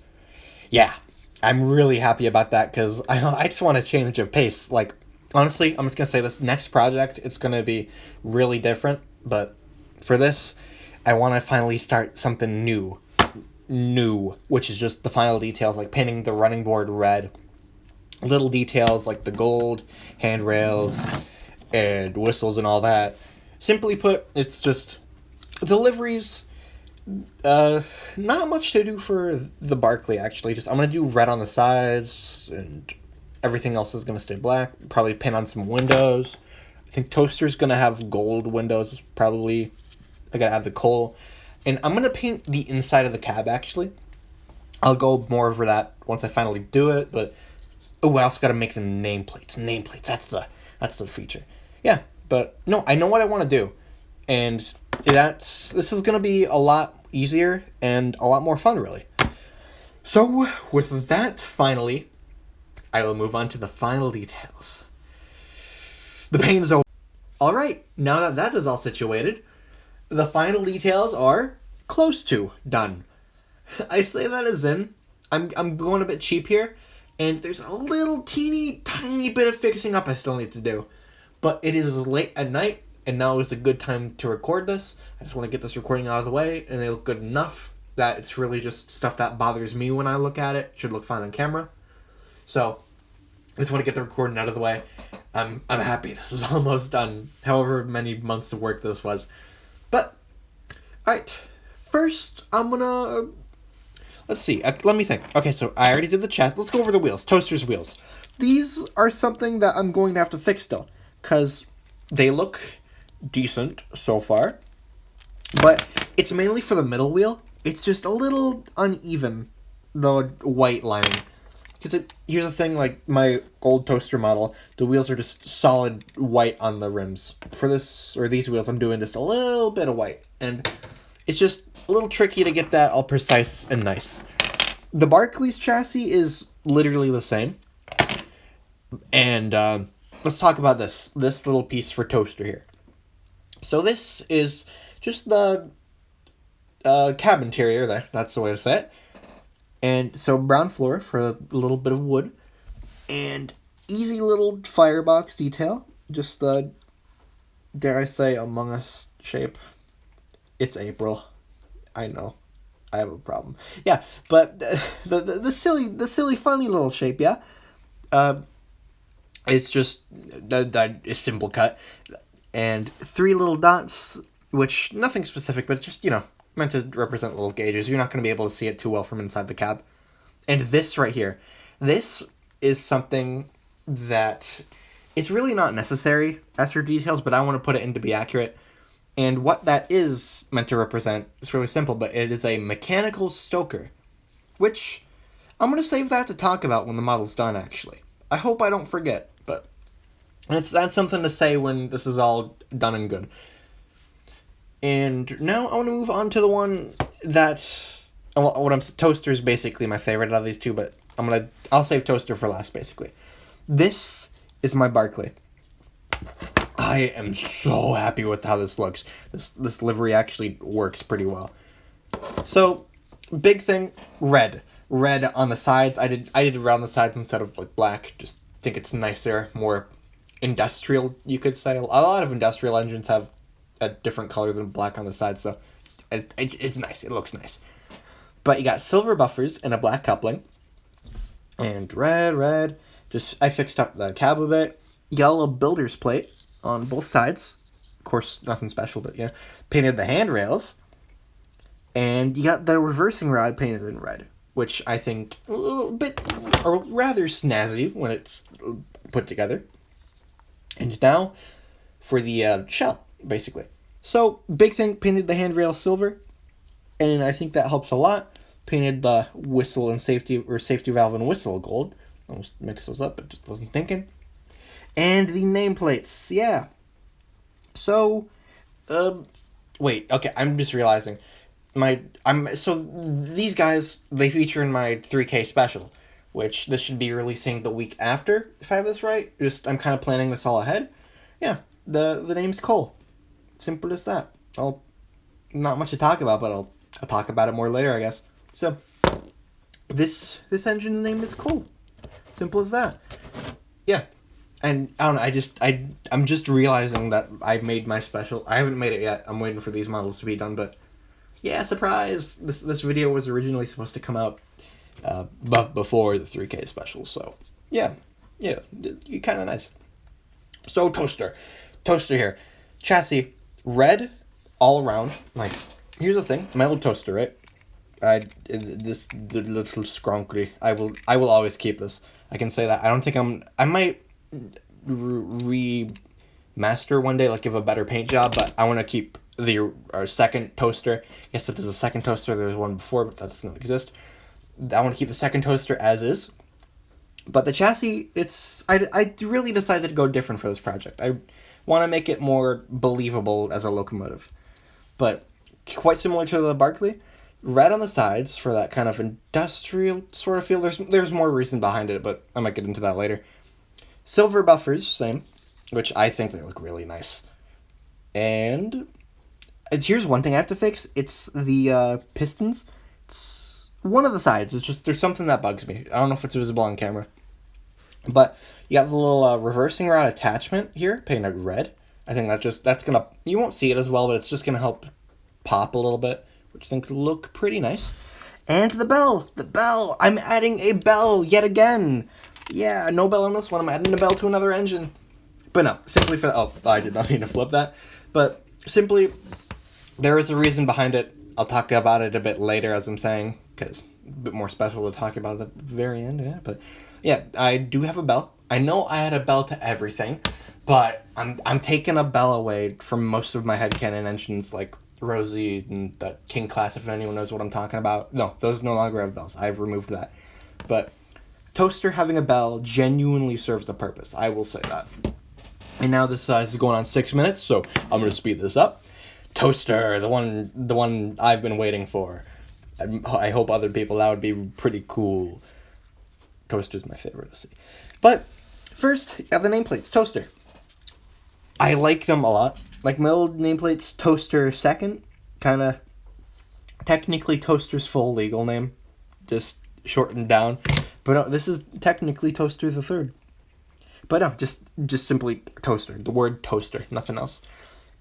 Yeah, I'm really happy about that, because I just want a change of pace. Like, honestly, I'm just going to say this next project, it's going to be really different, but for this, I want to finally start something new, which is just the final details, like painting the running board red. Little details like the gold, handrails, and whistles and all that. Simply put, it's just deliveries. Not much to do for the Barclay, actually. Just I'm going to do red on the sides, and everything else is going to stay black. Probably paint on some windows. I think Toaster's going to have gold windows, probably. I got to add the coal. And I'm going to paint the inside of the cab, actually. I'll go more over that once I finally do it, but... Oh, I also got to make the nameplates. That's the feature. Yeah, but no, I know what I want to do, and this is gonna be a lot easier and a lot more fun, really. So with that, finally, I will move on to the final details. The pain is over. All right, now that that is all situated, the final details are close to done. I say that as in, I'm going a bit cheap here. And there's a little teeny tiny bit of fixing up I still need to do. But it is late at night, and now is a good time to record this. I just want to get this recording out of the way, and they look good enough that it's really just stuff that bothers me when I look at it. Should look fine on camera. So, I just want to get the recording out of the way. I'm happy this is almost done, however many months of work this was. But, alright. First, I'm gonna... Let's see. Let me think. Okay, so I already did the chest. Let's go over the wheels. Toaster's wheels. These are something that I'm going to have to fix still, because they look decent so far, but it's mainly for the middle wheel. It's just a little uneven, the white lining. Because here's the thing, like my old Toaster model, the wheels are just solid white on the rims. For this, or these wheels, I'm doing just a little bit of white, and it's just a little tricky to get that all precise and nice. The Barclay's chassis is literally the same. And let's talk about this little piece for Toaster here. So this is just the cab interior there. That's the way to say it. And so brown floor for a little bit of wood. And easy little firebox detail. Just the, dare I say, Among Us shape. It's April. I know. I have a problem. Yeah, but the silly, funny little shape, yeah? It's just a simple cut. And 3 little dots, which, nothing specific, but it's just, meant to represent little gauges. You're not going to be able to see it too well from inside the cab. And this right here, this is something that it's really not necessary as for details, but I want to put it in to be accurate. And what that is meant to represent is really simple, but it is a mechanical stoker, which I'm going to save that to talk about when the model's done, actually. I hope I don't forget, but that's something to say when this is all done and good. And now I want to move on to the one that, Toaster is basically my favorite out of these two, but I'll save Toaster for last, basically. This is my Barclay. I am so happy with how this looks. This livery actually works pretty well. So, big thing, red. Red on the sides. I did red on the sides instead of like black. Just think it's nicer, more industrial, you could say. A lot of industrial engines have a different color than black on the sides, so it's nice. It looks nice. But you got silver buffers and a black coupling. And red. I fixed up the cab a bit. Yellow builder's plate on both sides. Of course, nothing special, but yeah. Painted the handrails. And you got the reversing rod painted in red, which I think a little bit, or rather snazzy when it's put together. And now for the shell, basically. So, big thing, painted the handrail silver, and I think that helps a lot. Painted the whistle and safety valve and whistle gold. Almost mixed those up, but just wasn't thinking. And the nameplates, yeah. So, wait, okay, I'm just realizing. So these guys, they feature in my 3K special, which this should be releasing the week after, if I have this right. I'm kind of planning this all ahead. Yeah, the name's Cole. Simple as that. Not much to talk about, but I'll talk about it more later, I guess. So, this engine's name is Cole. Simple as that. Yeah. And I don't know, I'm just realizing that I made my special. I haven't made it yet. I'm waiting for these models to be done, but yeah, surprise! This video was originally supposed to come out before the 3K special, so yeah, kind of nice. So Toaster here, chassis red all around. Like, here's the thing, my old toaster, right? The little skronkly. I will always keep this. I can say that. I don't think I might remaster one day, like give a better paint job, but I want to keep our second toaster. Yes, it is a second toaster. There was one before, but that does not exist. I want to keep the second toaster as is. But the chassis, I really decided to go different for this project. I want to make it more believable as a locomotive. But quite similar to the Barclay, red on the sides for that kind of industrial sort of feel. There's more reason behind it, but I might get into that later. Silver buffers, same, which I think they look really nice. And here's one thing I have to fix. It's the pistons. It's one of the sides. It's just, there's something that bugs me. I don't know if it's visible on camera. But you got the little reversing rod attachment here, painted red. I think that's going to, you won't see it as well, but it's just going to help pop a little bit, which I think will look pretty nice. And the bell. I'm adding a bell yet again. Yeah, no bell on this one. I'm adding a bell to another engine. But no, simply for, I did not mean to flip that. But simply, there is a reason behind it. I'll talk about it a bit later, as I'm saying, because a bit more special to talk about at the very end, yeah. But yeah, I do have a bell. I know I had a bell to everything, but I'm taking a bell away from most of my headcanon engines, like Rosie and the King class, if anyone knows what I'm talking about. No, those no longer have bells. I've removed that. But Toaster having a bell genuinely serves a purpose. I will say that. And now this is going on 6 minutes, so I'm going to speed this up. Toaster, the one I've been waiting for. I hope other people, that would be pretty cool. Toaster's my favorite to see. But first, you have the nameplates. Toaster. I like them a lot. Like my old nameplates, Toaster second, kind of technically Toaster's full legal name, just shortened down. But no, this is technically Toaster the third. But no, just simply Toaster. The word Toaster, nothing else.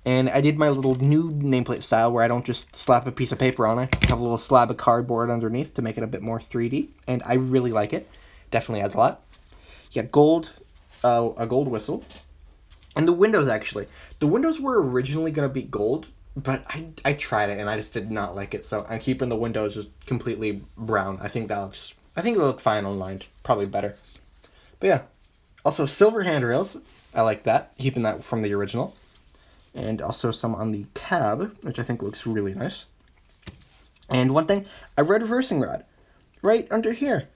And I did my little new nameplate style where I don't just slap a piece of paper on it. I have a little slab of cardboard underneath to make it a bit more 3D. And I really like it. Definitely adds a lot. You got gold, a gold whistle. And the windows, actually. The windows were originally going to be gold, but I tried it and I just did not like it. So I'm keeping the windows just completely brown. I think they look fine online. Probably better. But yeah. Also, silver handrails. I like that. Keeping that from the original. And also some on the cab, which I think looks really nice. And one thing, a red reversing rod. Right under here.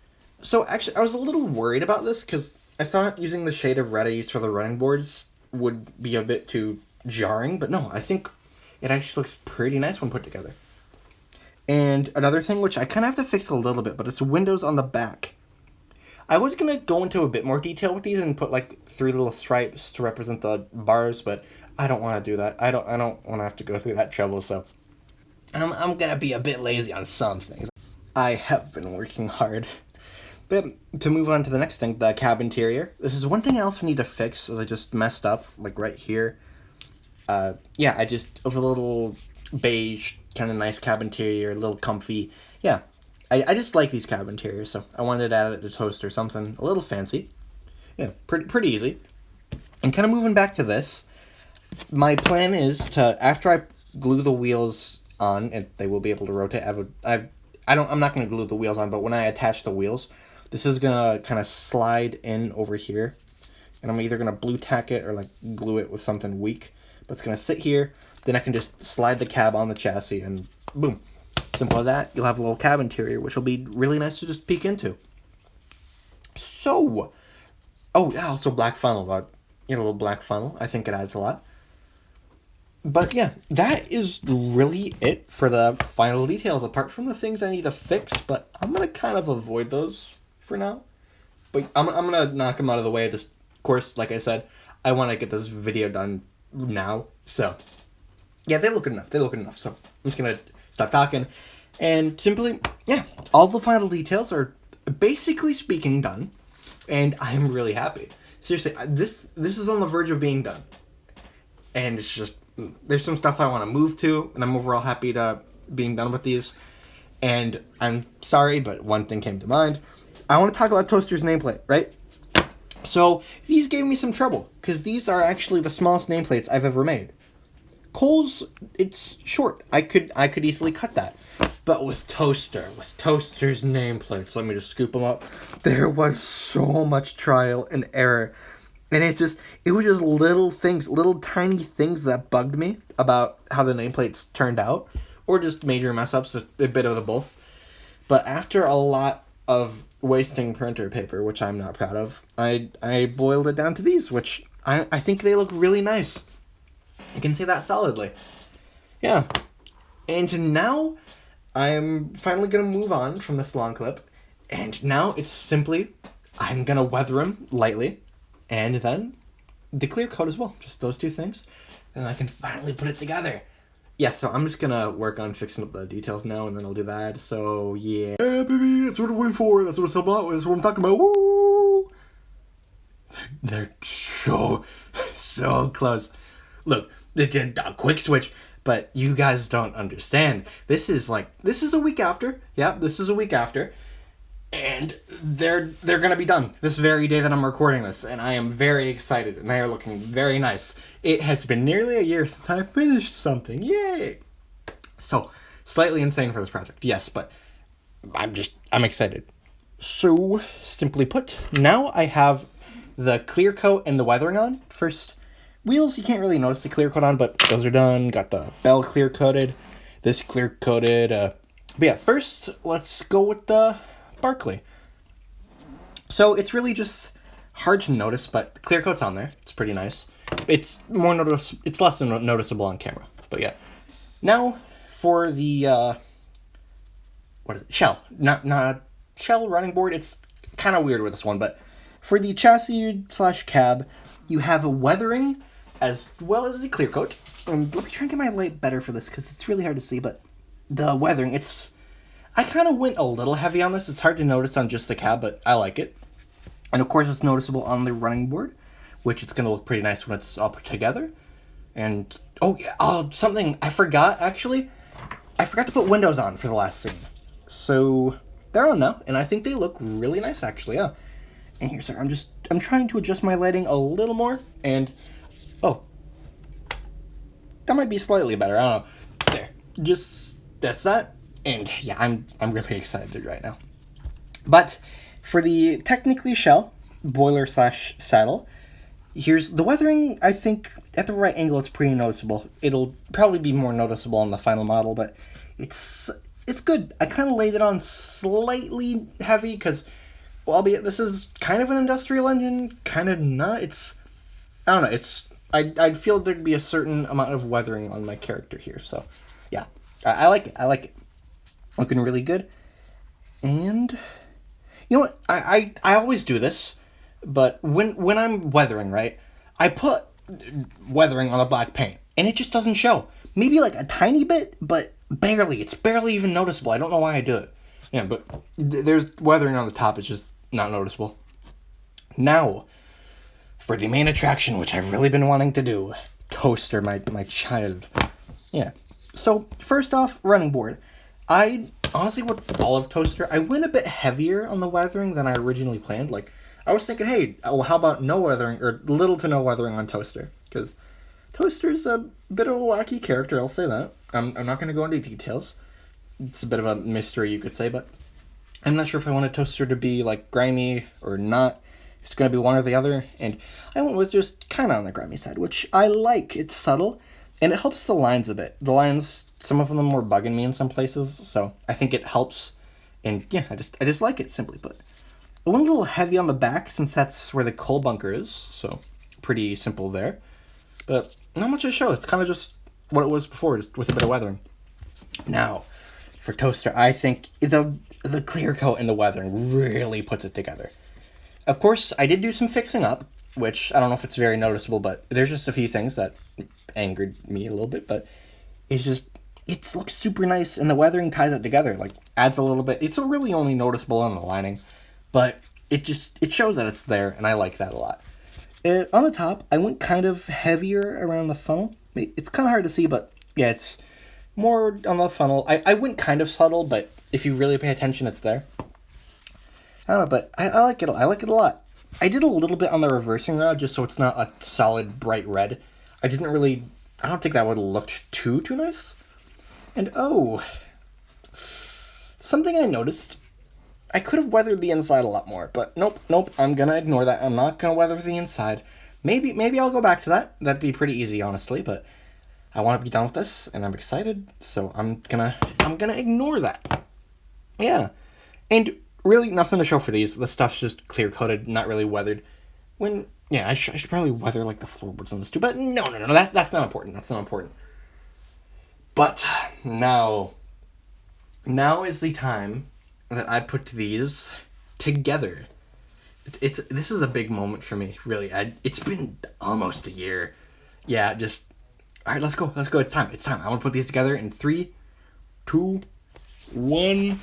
So actually, I was a little worried about this because I thought using the shade of red I used for the running boards would be a bit too jarring. But no, I think it actually looks pretty nice when put together. And another thing, which I kind of have to fix a little bit, but it's windows on the back. I was going to go into a bit more detail with these and put like 3 little stripes to represent the bars, but I don't want to do that. I don't want to have to go through that trouble, so I'm going to be a bit lazy on some things. I have been working hard. But to move on to the next thing, the cab interior. This is one thing else we need to fix, as I just messed up, like right here. Yeah, I just, a little beige, kind of nice cab interior, a little comfy. Yeah, I just like these cab interiors, so I wanted to add it to Toaster, something a little fancy. Yeah, pretty easy. And kind of moving back to this, my plan is to, after I glue the wheels on, and they will be able to rotate, I'm not going to glue the wheels on, but when I attach the wheels, this is going to kind of slide in over here. And I'm either going to blue tack it or like glue it with something weak. But it's going to sit here. Then I can just slide the cab on the chassis and boom. Simple as that. You'll have a little cab interior, which will be really nice to just peek into. So, oh yeah, also black funnel, a little black funnel. I think it adds a lot. But yeah, that is really it for the final details, apart from the things I need to fix, but I'm going to kind of avoid those for now. But I'm going to knock them out of the way. Just, of course, like I said, I want to get this video done now. So, yeah, they look good enough. They look good enough. So, I'm just going to stop talking. And simply, yeah, all the final details are basically speaking done. And I'm really happy. Seriously, this is on the verge of being done. And it's just, there's some stuff I want to move to, and I'm overall happy to being done with these. And I'm sorry, but one thing came to mind. I want to talk about Toaster's nameplate, right? So, these gave me some trouble, because these are actually the smallest nameplates I've ever made. Cole's, it's short. I could easily cut that. But with Toaster's nameplates, let me just scoop them up. There was so much trial and error. And it was just little things, little tiny things that bugged me about how the nameplates turned out. Or just major mess-ups, a bit of the both. But after a lot of wasting printer paper, which I'm not proud of, I boiled it down to these, which I think they look really nice. I can say that solidly. Yeah. And now, I'm finally going to move on from this long clip. And now it's simply, I'm going to weather them lightly. And then the clear coat as well. Just those two things. And I can finally put it together. Yeah, so I'm just going to work on fixing up the details now, and then I'll do that. So, yeah. Yeah, baby, that's what I'm waiting for. That's what it's about. That's what I'm talking about. Woo! They're so close. Look, they did a quick switch, but you guys don't understand. This is a week after. Yeah, this is a week after. And they're going to be done this very day that I'm recording this, and I am very excited, and they are looking very nice. It has been nearly a year since I finished something. Yay! So, slightly insane for this project, yes, but I'm excited. So, simply put, now I have the clear coat and the weathering on. First, wheels, you can't really notice the clear coat on, but those are done. Got the bell clear coated, this clear coated. But yeah, first, let's go with the Barclay. So it's really just hard to notice, but the clear coat's on there. It's pretty nice. It's less noticeable on camera. But yeah. Now for the what is it? Shell. Not shell running board. It's kind of weird with this one, but for the chassis / cab, you have a weathering as well as the clear coat. And let me try and get my light better for this because it's really hard to see, but the weathering, I kind of went a little heavy on this. It's hard to notice on just the cab, but I like it. And of course, it's noticeable on the running board, which it's going to look pretty nice when it's all put together. And, something I forgot, actually. I forgot to put windows on for the last scene. So, they're on now, and I think they look really nice, actually, yeah. And here, sorry, I'm trying to adjust my lighting a little more, and, that might be slightly better, I don't know. There, that's that. And yeah, I'm really excited right now. But for the technically shell, boiler / saddle, here's the weathering. I think at the right angle it's pretty noticeable. It'll probably be more noticeable on the final model, but it's good. I kind of laid it on slightly heavy because, well, albeit this is kind of an industrial engine, kind of not. I don't know. I'd feel there'd be a certain amount of weathering on my character here. So yeah, I like it. Looking really good. And you know what? I always do this, but when I'm weathering, right, I put weathering on the black paint, and it just doesn't show. Maybe like a tiny bit, but barely. It's barely even noticeable. I don't know why I do it. Yeah, but there's weathering on the top. It's just not noticeable. Now, for the main attraction, which I've really been wanting to do, Toaster, my child. Yeah. So first off, running board. I honestly, with all of Toaster, I went a bit heavier on the weathering than I originally planned. Like, I was thinking, hey, how about no weathering, or little to no weathering on Toaster? Because Toaster's a bit of a wacky character, I'll say that. I'm not going to go into details. It's a bit of a mystery, you could say, but I'm not sure if I wanted Toaster to be, like, grimy or not. It's going to be one or the other, and I went with just kind of on the grimy side, which I like. It's subtle. And it helps the lines a bit. The lines, some of them were bugging me in some places, so I think it helps. And yeah, I just like it, simply put. It went a little heavy on the back since that's where the coal bunker is, so pretty simple there. But not much to show. It's kind of just what it was before, just with a bit of weathering. Now, for Toaster, I think the clear coat and the weathering really puts it together. Of course, I did do some fixing up, which I don't know if it's very noticeable, but there's just a few things that angered me a little bit, but it looks super nice, and the weathering ties it together, like, adds a little bit. It's really only noticeable on the lining, but it shows that it's there, and I like that a lot. On the top, I went kind of heavier around the funnel. It's kind of hard to see, but yeah, it's more on the funnel. I went kind of subtle, but if you really pay attention, it's there. I don't know, but I like it. I like it a lot. I did a little bit on the reversing rod, just so it's not a solid bright red. I don't think that would have looked too nice. And oh, something I noticed. I could have weathered the inside a lot more, but nope, I'm gonna ignore that. I'm not gonna weather the inside. Maybe I'll go back to that. That'd be pretty easy, honestly, but I want to be done with this, and I'm excited, so I'm gonna ignore that. Yeah, and really nothing to show for these. The stuff's just clear coated, not really weathered. I should probably weather like the floorboards on this too, but no, that's not important. That's not important. But now is the time that I put these together. This is a big moment for me, really. It's been almost a year. Yeah, all right, let's go. It's time. I want to put these together in 3, 2, 1.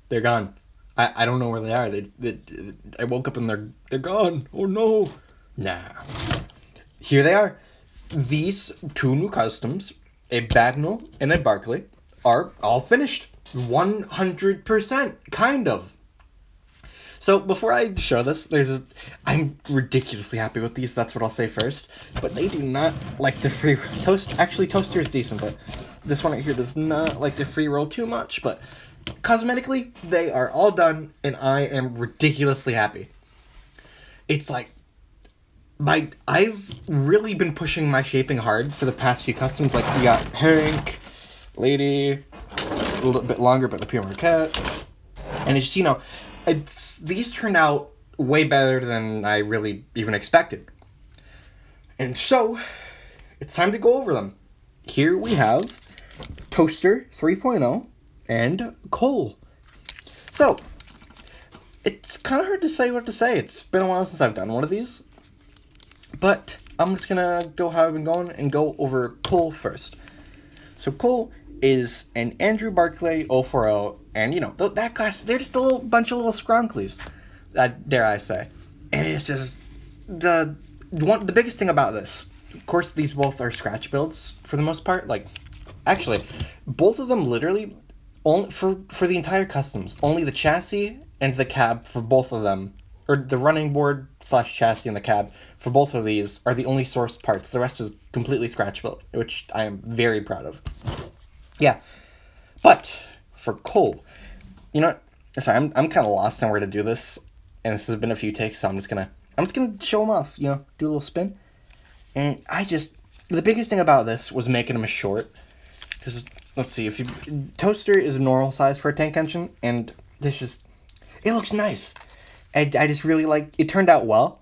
They're gone. I don't know where they are. I woke up and they're gone. Oh no. Nah. Here they are. These 2 new customs, a Bagnall and a Barclay, are all finished. 100%, kind of. So before I show this, I'm ridiculously happy with these. That's what I'll say first. But they do not like the free toast. Actually, Toaster is decent, but this one right here does not like the free roll too much. But cosmetically, they are all done, and I am ridiculously happy. It's like I've really been pushing my shaping hard for the past few customs. Like we got Hank, Lady, a little bit longer, but the Pure Marquette, and these turned out way better than I really even expected. And so, it's time to go over them. Here we have Toaster3.0 and Coal. So, it's kind of hard to say what to say. It's been a while since I've done one of these. But I'm just going to go how I've been going and go over Coal first. So Coal is an Andrew Barclay 040, and that class, they're just a bunch of little scronklies, dare I say. And it's just the biggest thing about this. Of course, these both are scratch builds for the most part. Like, actually, both of them literally only for the entire customs. Only the chassis and the cab for both of them, or the running board / chassis and the cab for both of these are the only sourced parts. The rest is completely scratch built, which I am very proud of. Yeah, but for Coal, sorry, I'm kind of lost on where to do this, and this has been a few takes, so I'm just gonna show them off. Do a little spin, and the biggest thing about this was making them short, because let's see, Toaster is a normal size for a tank engine, and it looks nice. I just really like it. Turned out well.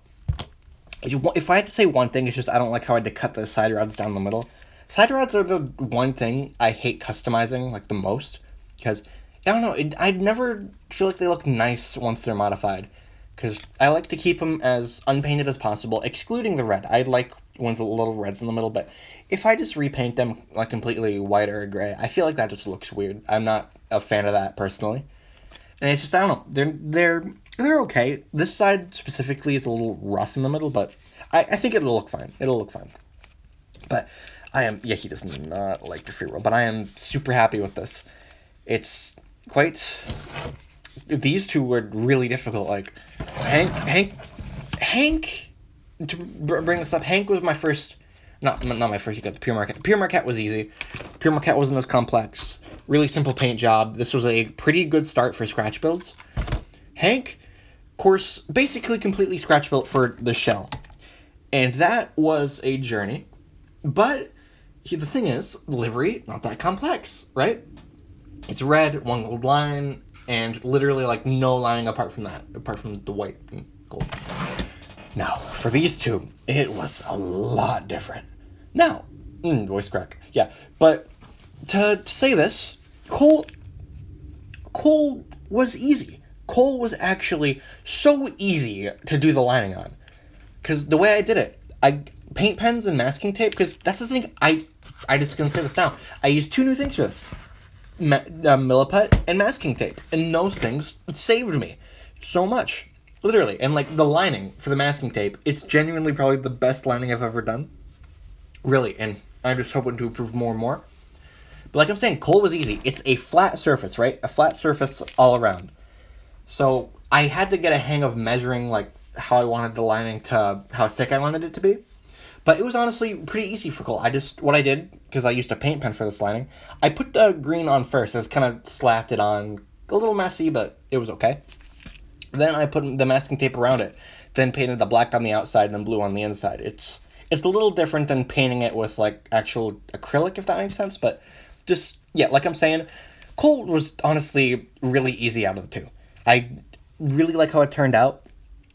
If I had to say one thing, it's just I don't like how I had to cut the side rods down the middle. Side rods are the one thing I hate customizing, like, the most, because, I don't know, I'd never feel like they look nice once they're modified, because I like to keep them as unpainted as possible, excluding the red. I like ones with little reds in the middle, but if I just repaint them, like, completely white or gray, I feel like that just looks weird. I'm not a fan of that, personally. And it's just, I don't know, they're okay. This side, specifically, is a little rough in the middle, but I think it'll look fine. But he does not like the free roll, but I am super happy with this. It's these two were really difficult. Like, Hank, to bring this up, Hank was my first, not my first, you got the Pure Marquette. Pure Marquette was easy. Pure Marquette wasn't as complex. Really simple paint job. This was a pretty good start for scratch builds. Hank, of course, basically completely scratch built for the shell. And that was a journey. But the thing is, livery, not that complex, right? It's red, one gold line, and literally like no lining apart from that, apart from the white and gold. Now, for these two, it was a lot different. Now, voice crack, yeah. But to say this, Cole was easy. Cole was actually so easy to do the lining on. Because the way I did it, I paint pens and masking tape, because that's the thing, I just gonna say this now. I used 2 new things for this. Milliput and masking tape. And those things saved me so much. Literally. And like the lining for the masking tape, it's genuinely probably the best lining I've ever done. Really. And I'm just hoping to improve more and more. But like I'm saying, Cole was easy. It's a flat surface, right? A flat surface all around. So I had to get a hang of measuring like how I wanted the lining to, how thick I wanted it to be. But it was honestly pretty easy for Cole. What I did, because I used a paint pen for this lining, I put the green on first. I just kind of slapped it on. A little messy, but it was okay. Then I put the masking tape around it. Then painted the black on the outside and then blue on the inside. It's a little different than painting it with like actual acrylic, if that makes sense. But just, yeah, like I'm saying, Cole was honestly really easy out of the two. I really like how it turned out.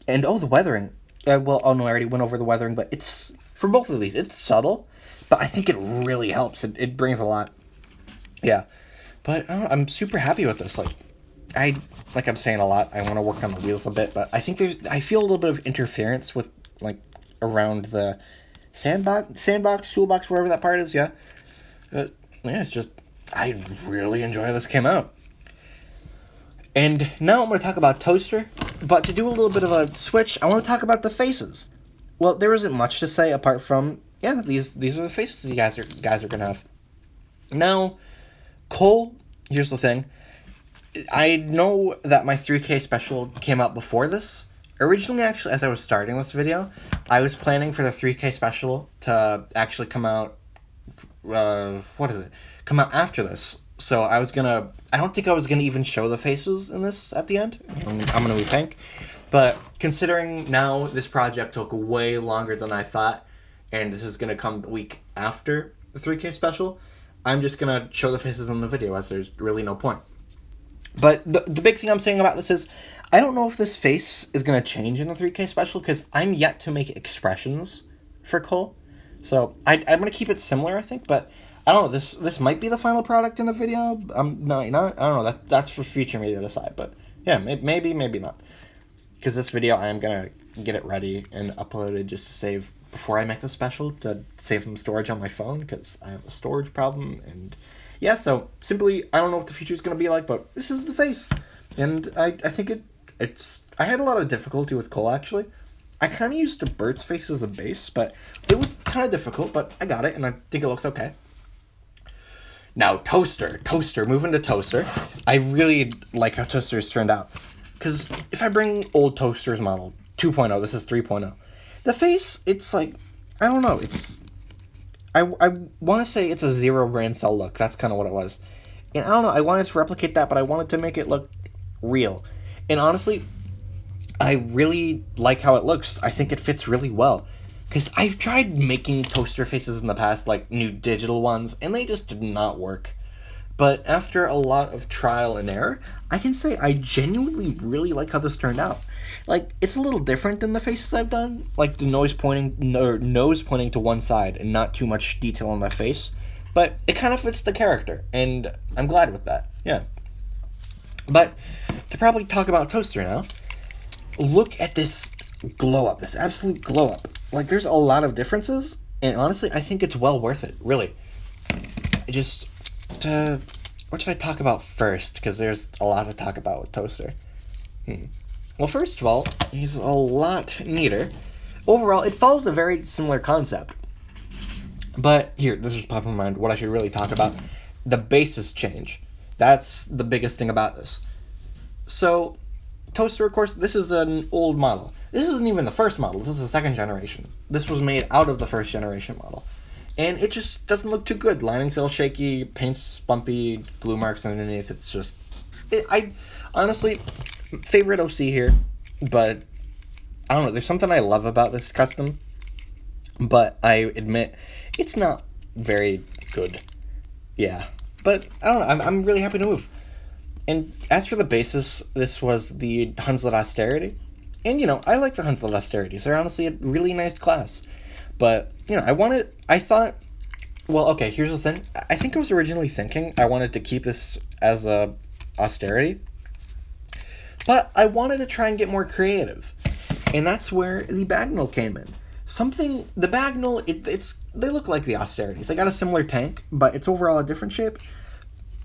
And, the weathering. I already went over the weathering, but it's, for both of these, it's subtle, but I think it really helps. It brings a lot. Yeah. But I'm super happy with this. Like I'm saying a lot, I want to work on the wheels a bit, but I think I feel a little bit of interference with, like, around the sandbox, toolbox, wherever that part is, yeah. Yeah, it's just, I really enjoy how this came out. And now I'm going to talk about Toaster, but to do a little bit of a switch, I want to talk about the faces. Well, there isn't much to say apart from, yeah, these are the faces you guys are going to have. Now, Cole, here's the thing. I know that my 3K special came out before this. Originally, actually, as I was starting this video, I was planning for the 3K special to actually come out, come out after this. So I don't think I was gonna even show the faces in this at the end. I'm gonna rethink. But considering now this project took way longer than I thought, and this is gonna come the week after the 3K special, I'm just gonna show the faces in the video as there's really no point. But the big thing I'm saying about this is, I don't know if this face is gonna change in the 3K special, because I'm yet to make expressions for Cole. So I'm gonna keep it similar, I think, but I don't know, this might be the final product in the video. No, not. I don't know. That's for future me to decide. But yeah, maybe not. Because this video, I am gonna get it ready and upload it just to save before I make the special, to save some storage on my phone, because I have a storage problem. And yeah, so simply, I don't know what the future is gonna be like, but this is the face, and I think it's. I had a lot of difficulty with Cole, actually. I kind of used the bird's face as a base, but it was kind of difficult. But I got it, and I think it looks okay. Now, Toaster, moving to Toaster. I really like how Toaster has turned out. Because if I bring old Toaster's model, 2.0, this is 3.0. The face, it's like, I don't know, it's, I want to say it's a zero brain cell look. That's kind of what it was. And I don't know, I wanted to replicate that, but I wanted to make it look real. And honestly, I really like how it looks. I think it fits really well. Because I've tried making Toaster faces in the past, like new digital ones, and they just did not work. But after a lot of trial and error, I can say I genuinely really like how this turned out. Like, it's a little different than the faces I've done, like the nose pointing to one side and not too much detail on my face. But it kind of fits the character, and I'm glad with that, yeah. But to probably talk about Toaster now, look at this glow up, this absolute glow up. Like, there's a lot of differences, and honestly, I think it's well worth it, really. What should I talk about first? Because there's a lot to talk about with Toaster. Well, first of all, he's a lot neater. Overall, it follows a very similar concept. But here, this just popped in my mind, what I should really talk about. The basis change. That's the biggest thing about this. So, Toaster, of course, this is an old model. This isn't even the first model. This is the second generation. This was made out of the first generation model. And it just doesn't look too good. Lining's all shaky, paint's bumpy, glue marks underneath. It's just... I honestly, favorite OC here, but I don't know. There's something I love about this custom, but I admit It's not very good. Yeah. But, I don't know, I'm really happy to move. And as for the basis, this was the Hunslet Austerity. And, I like the Hunslet Austerities. They're honestly a really nice class. But, I thought, well, okay, here's the thing. I think I was originally thinking I wanted to keep this as a austerity. But I wanted to try and get more creative. And that's where the Bagnall came in. The Bagnall, they look like the austerities. They got a similar tank, but it's overall a different shape.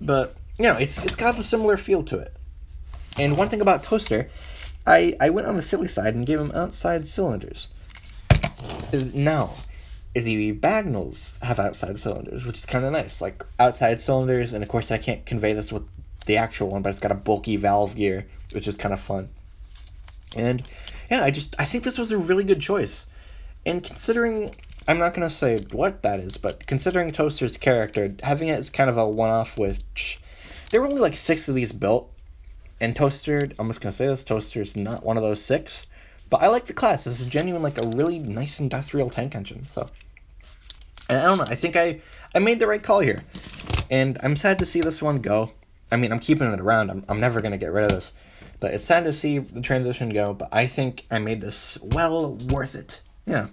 But, it's got the similar feel to it. And one thing about Toaster, I went on the silly side and gave him outside cylinders. Now, the Bagnalls have outside cylinders, which is kind of nice. Like, outside cylinders, and of course I can't convey this with the actual one, but it's got a bulky valve gear, which is kind of fun. And, yeah, I think this was a really good choice. And considering, I'm not going to say what that is, but considering Toaster's character, having it as kind of a one-off, which there were only like 6 of these built, and Toaster, I'm just going to say this, Toaster's not one of those 6, but I like the class. This is genuine, like a really nice industrial tank engine, so. And I don't know, I think I made the right call here, and I'm sad to see this one go. I mean, I'm keeping it around, I'm never going to get rid of this, but it's sad to see the transition go, but I think I made this well worth it. Yeah.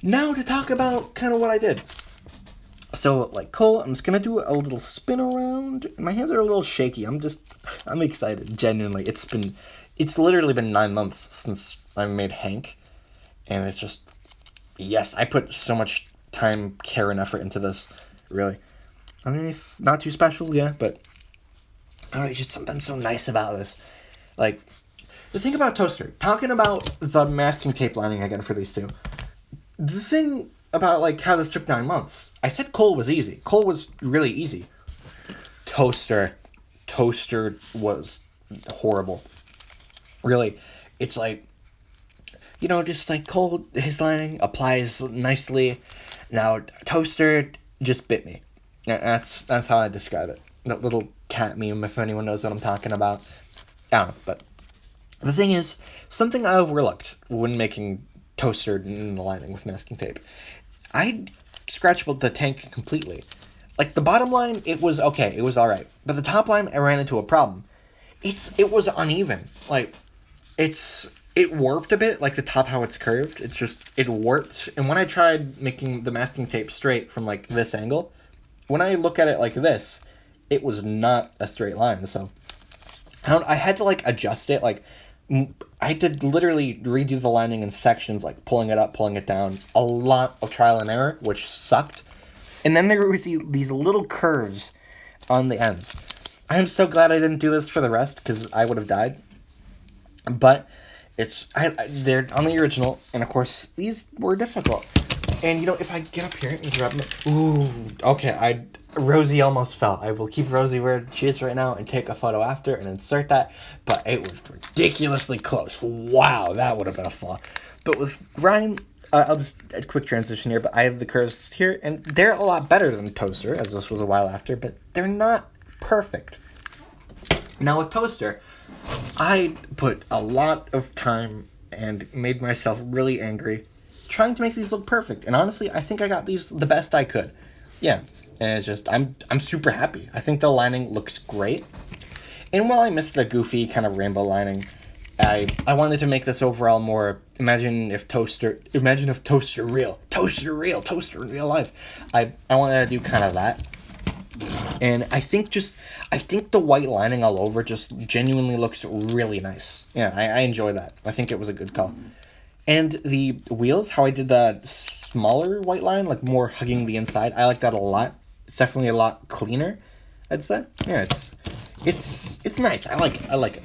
Now to talk about kind of what I did. So, like Cole, I'm just going to do a little spin around. My hands are a little shaky. I'm excited, genuinely. It's literally been 9 months since I made Hank. And it's just, yes, I put so much time, care, and effort into this, really. I mean, it's not too special, yeah, but I don't know, it's just something so nice about this. Like, the thing about Toaster, talking about the masking tape lining again for these two, the thing about, like, how this took 9 months, I said Cole was easy. Cole was really easy. Toaster was horrible. Really, it's like, just like Cole, his lining applies nicely. Now, Toaster just bit me. That's how I describe it. That little cat meme, if anyone knows what I'm talking about. I don't know, but the thing is, something I overlooked when making Toaster in the lining with masking tape. I scratched the tank completely. Like, the bottom line, it was okay. It was alright. But the top line, I ran into a problem. It was uneven. Like, it warped a bit, like the top, how it's curved. It warped. And when I tried making the masking tape straight from, like, this angle, when I look at it like this, it was not a straight line. So, I had to, like, adjust it. Like, I had to literally redo the lining in sections, like pulling it up, pulling it down. A lot of trial and error, which sucked. And then there was these little curves on the ends. I am so glad I didn't do this for the rest, because I would have died. But they're on the original, and of course, these were difficult. And, if I get up here and grab them... Ooh, okay, Rosie almost fell. I will keep Rosie where she is right now and take a photo after and insert that. But it was ridiculously close. Wow, that would have been a fall. But with Ryan, I'll just a quick transition here. But I have the curves here, and they're a lot better than Toaster, as this was a while after. But they're not perfect. Now with Toaster, I put a lot of time and made myself really angry trying to make these look perfect. And honestly, I think I got these the best I could. Yeah. And it's just, I'm super happy. I think the lining looks great. And while I missed the goofy kind of rainbow lining, I wanted to make this overall more, imagine if Toaster in real life. I wanted to do kind of that. And I think the white lining all over just genuinely looks really nice. Yeah, I enjoy that. I think it was a good call. And the wheels, how I did the smaller white line, like more hugging the inside, I like that a lot. It's definitely a lot cleaner, I'd say. Yeah, it's nice. I like it.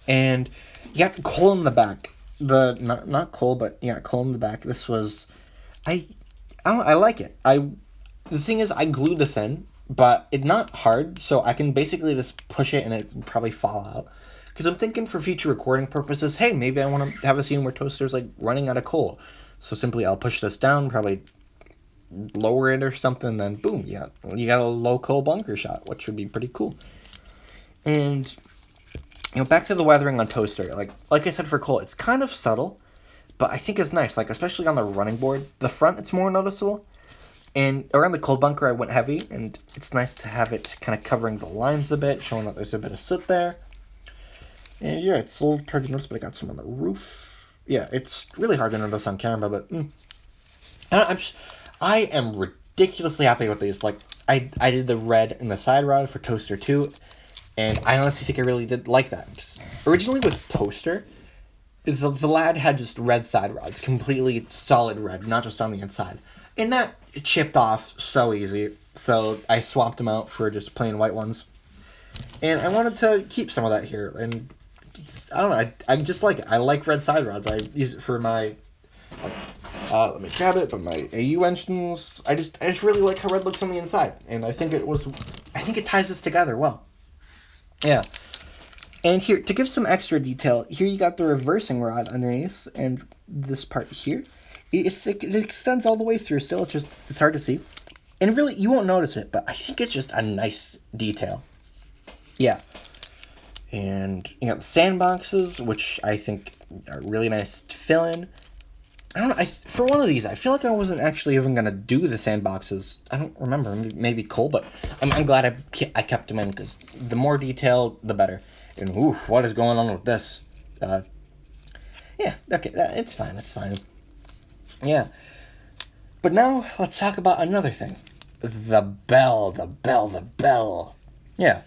And you got Cole in the back. Not Cole, but yeah, Cole in the back. This was, I like it. The thing is, I glued this in, but it's not hard, so I can basically just push it and it would probably fall out. Because I'm thinking for future recording purposes, hey, maybe I want to have a scene where Toaster's like running out of coal. So simply I'll push this down, probably lower it or something, then boom, you got a low coal bunker shot, which would be pretty cool. And back to the weathering on Toaster. Like I said for Cole, it's kind of subtle, but I think it's nice, like, especially on the running board. The front, it's more noticeable. And around the cold bunker, I went heavy, and it's nice to have it kind of covering the lines a bit, showing that there's a bit of soot there. And yeah, it's a little hard to notice, but I got some on the roof. Yeah, it's really hard to notice on camera, but I am ridiculously happy with these. Like, I did the red and the side rod for Toaster 2, and I honestly think I really did like that. Just, originally with Toaster, the lad had just red side rods, completely solid red, not just on the inside. And that chipped off so easy, so I swapped them out for just plain white ones. And I wanted to keep some of that here, and I don't know, I just like it. I like red side rods. I use it for my, let me grab it, but my AU engines. I just really like how red looks on the inside, and I think it ties this together well. Yeah. And here, to give some extra detail, here you got the reversing rod underneath, and this part here. It extends all the way through still, it's hard to see. And really, you won't notice it, but I think it's just a nice detail. Yeah. And you got the sandboxes, which I think are really nice to fill in. I don't know, for one of these, I feel like I wasn't actually even going to do the sandboxes. I don't remember, maybe Cole, but I'm glad I kept them in, because the more detail, the better. And ooh, what is going on with this? Yeah, okay, it's fine. Yeah. But now, let's talk about another thing. The bell. Yeah.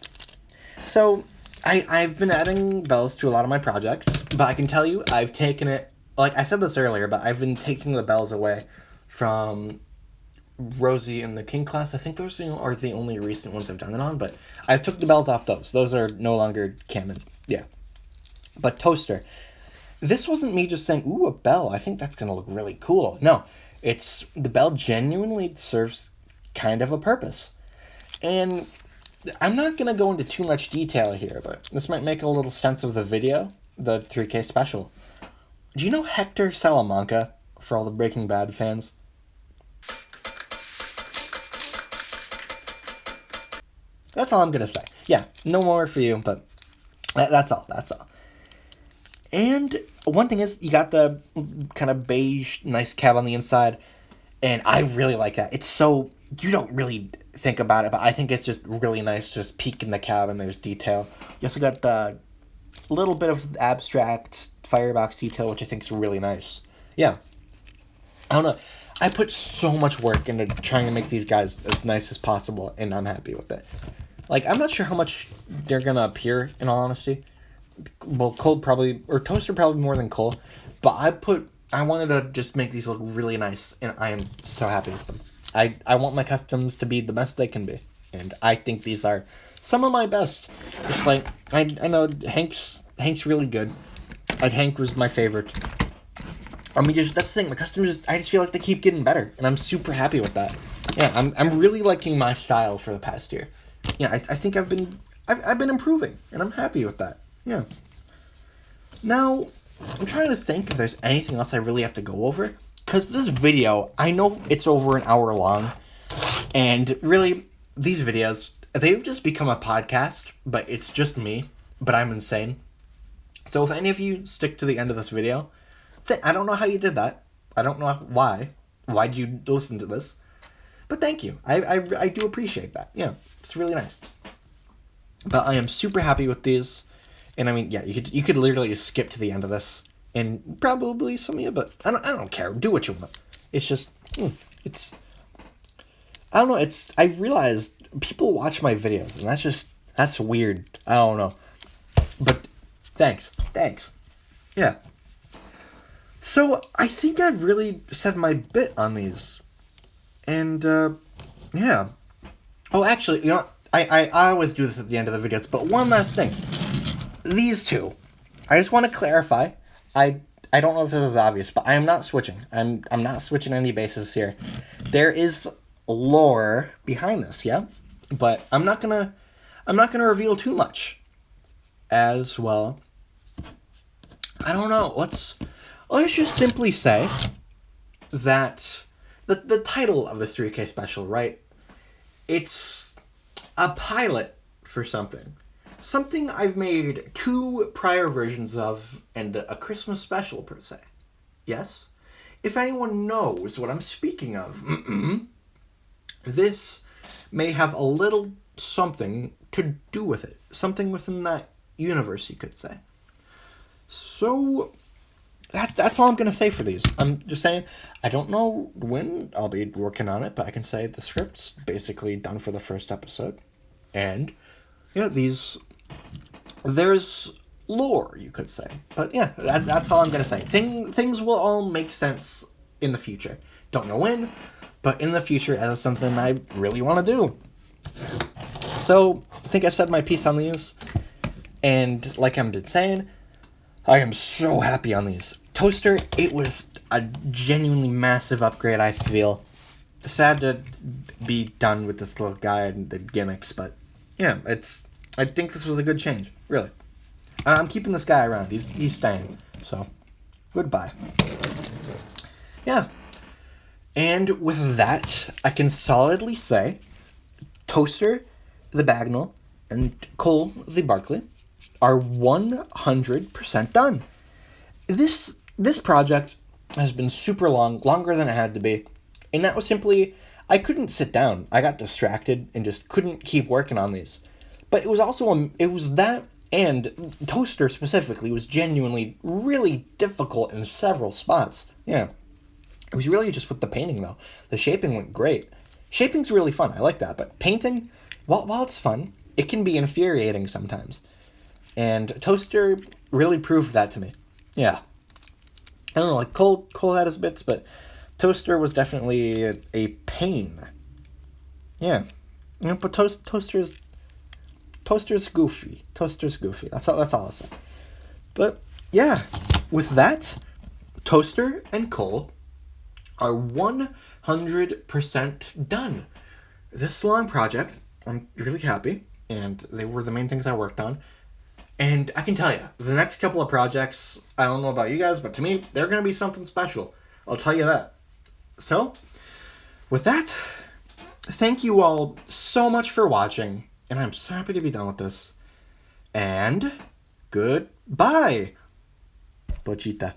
So, I've been adding bells to a lot of my projects, but I can tell you, I've taken it, like I said this earlier, but I've been taking the bells away from Rosie and the King class. I think those are the only recent ones I've done it on, but I've took the bells off those. Those are no longer canon. Yeah. But Toaster. This wasn't me just saying, ooh, a bell. I think that's going to look really cool. No, the bell genuinely serves kind of a purpose. And I'm not going to go into too much detail here, but this might make a little sense of the video, the 3K special. Do you know Hector Salamanca, for all the Breaking Bad fans? That's all I'm going to say. Yeah, no more for you, but that's all. And one thing is, you got the kind of beige, nice cab on the inside, and I really like that. It's so, you don't really think about it, but I think it's just really nice, just peek in the cab and there's detail. You also got the little bit of abstract firebox detail, which I think is really nice. Yeah. I don't know. I put so much work into trying to make these guys as nice as possible, and I'm happy with it. Like, I'm not sure how much they're going to appear, in all honesty. Well, Cole probably, or Toaster probably more than Cole, but I wanted to just make these look really nice, and I am so happy with them. I want my customs to be the best they can be, and I think these are some of my best. It's like, I know Hank's really good. Like, Hank was my favorite. I mean, that's the thing, my customs I just feel like they keep getting better, and I'm super happy with that. Yeah, I'm really liking my style for the past year. Yeah, I think I've been improving, and I'm happy with that. Yeah. Now, I'm trying to think if there's anything else I really have to go over. Because this video, I know it's over an hour long. And really, these videos, they've just become a podcast. But it's just me. But I'm insane. So if any of you stick to the end of this video, I don't know how you did that. I don't know why. Why'd you listen to this? But thank you. I do appreciate that. Yeah, it's really nice. But I am super happy with these. And I mean, yeah, you could literally just skip to the end of this, and probably some of you, but I don't care. Do what you want. It's just, I don't know. I realized people watch my videos, and that's weird. I don't know, but thanks. Yeah. So I think I've really said my bit on these, and yeah. Oh, actually, you know, I always do this at the end of the videos, but one last thing. These two, I just want to clarify. I don't know if this is obvious, but I am not switching. I'm not switching any bases here. There is lore behind this, yeah, but I'm not gonna reveal too much. As well, I don't know. Let's just simply say that the title of this 3K special, right? It's a pilot for something. Something I've made 2 prior versions of, and a Christmas special, per se. Yes? If anyone knows what I'm speaking of, this may have a little something to do with it. Something within that universe, you could say. So, that's all I'm going to say for these. I'm just saying, I don't know when I'll be working on it, but I can say the script's basically done for the first episode. And, there's lore, you could say. But yeah, that's all I'm going to say. Things will all make sense in the future. Don't know when, but in the future, as something I really want to do. So, I think I said my piece on these. And like I've been saying, I am so happy on these. Toaster, it was a genuinely massive upgrade, I feel. Sad to be done with this little guy and the gimmicks, but yeah, I think this was a good change, really. I'm keeping this guy around. He's staying. So, goodbye. Yeah. And with that, I can solidly say Toaster, the Bagnall, and Cole, the Barclay, are 100% done. This project has been super long, longer than it had to be. And that was simply, I couldn't sit down. I got distracted and just couldn't keep working on these. But it was also, it was that, and Toaster specifically was genuinely really difficult in several spots. Yeah. It was really just with the painting, though. The shaping went great. Shaping's really fun. I like that. But painting, while it's fun, it can be infuriating sometimes. And Toaster really proved that to me. Yeah. I don't know, like Cole had his bits, but Toaster was definitely a pain. Yeah. But Toaster's goofy. Toaster's goofy. That's all I'll say. But yeah, with that, Toaster and Cole are 100% done. This long project, I'm really happy, and they were the main things I worked on. And I can tell you, the next couple of projects, I don't know about you guys, but to me, they're going to be something special. I'll tell you that. So, with that, thank you all so much for watching, and I'm so happy to be done with this. And goodbye, Pochita.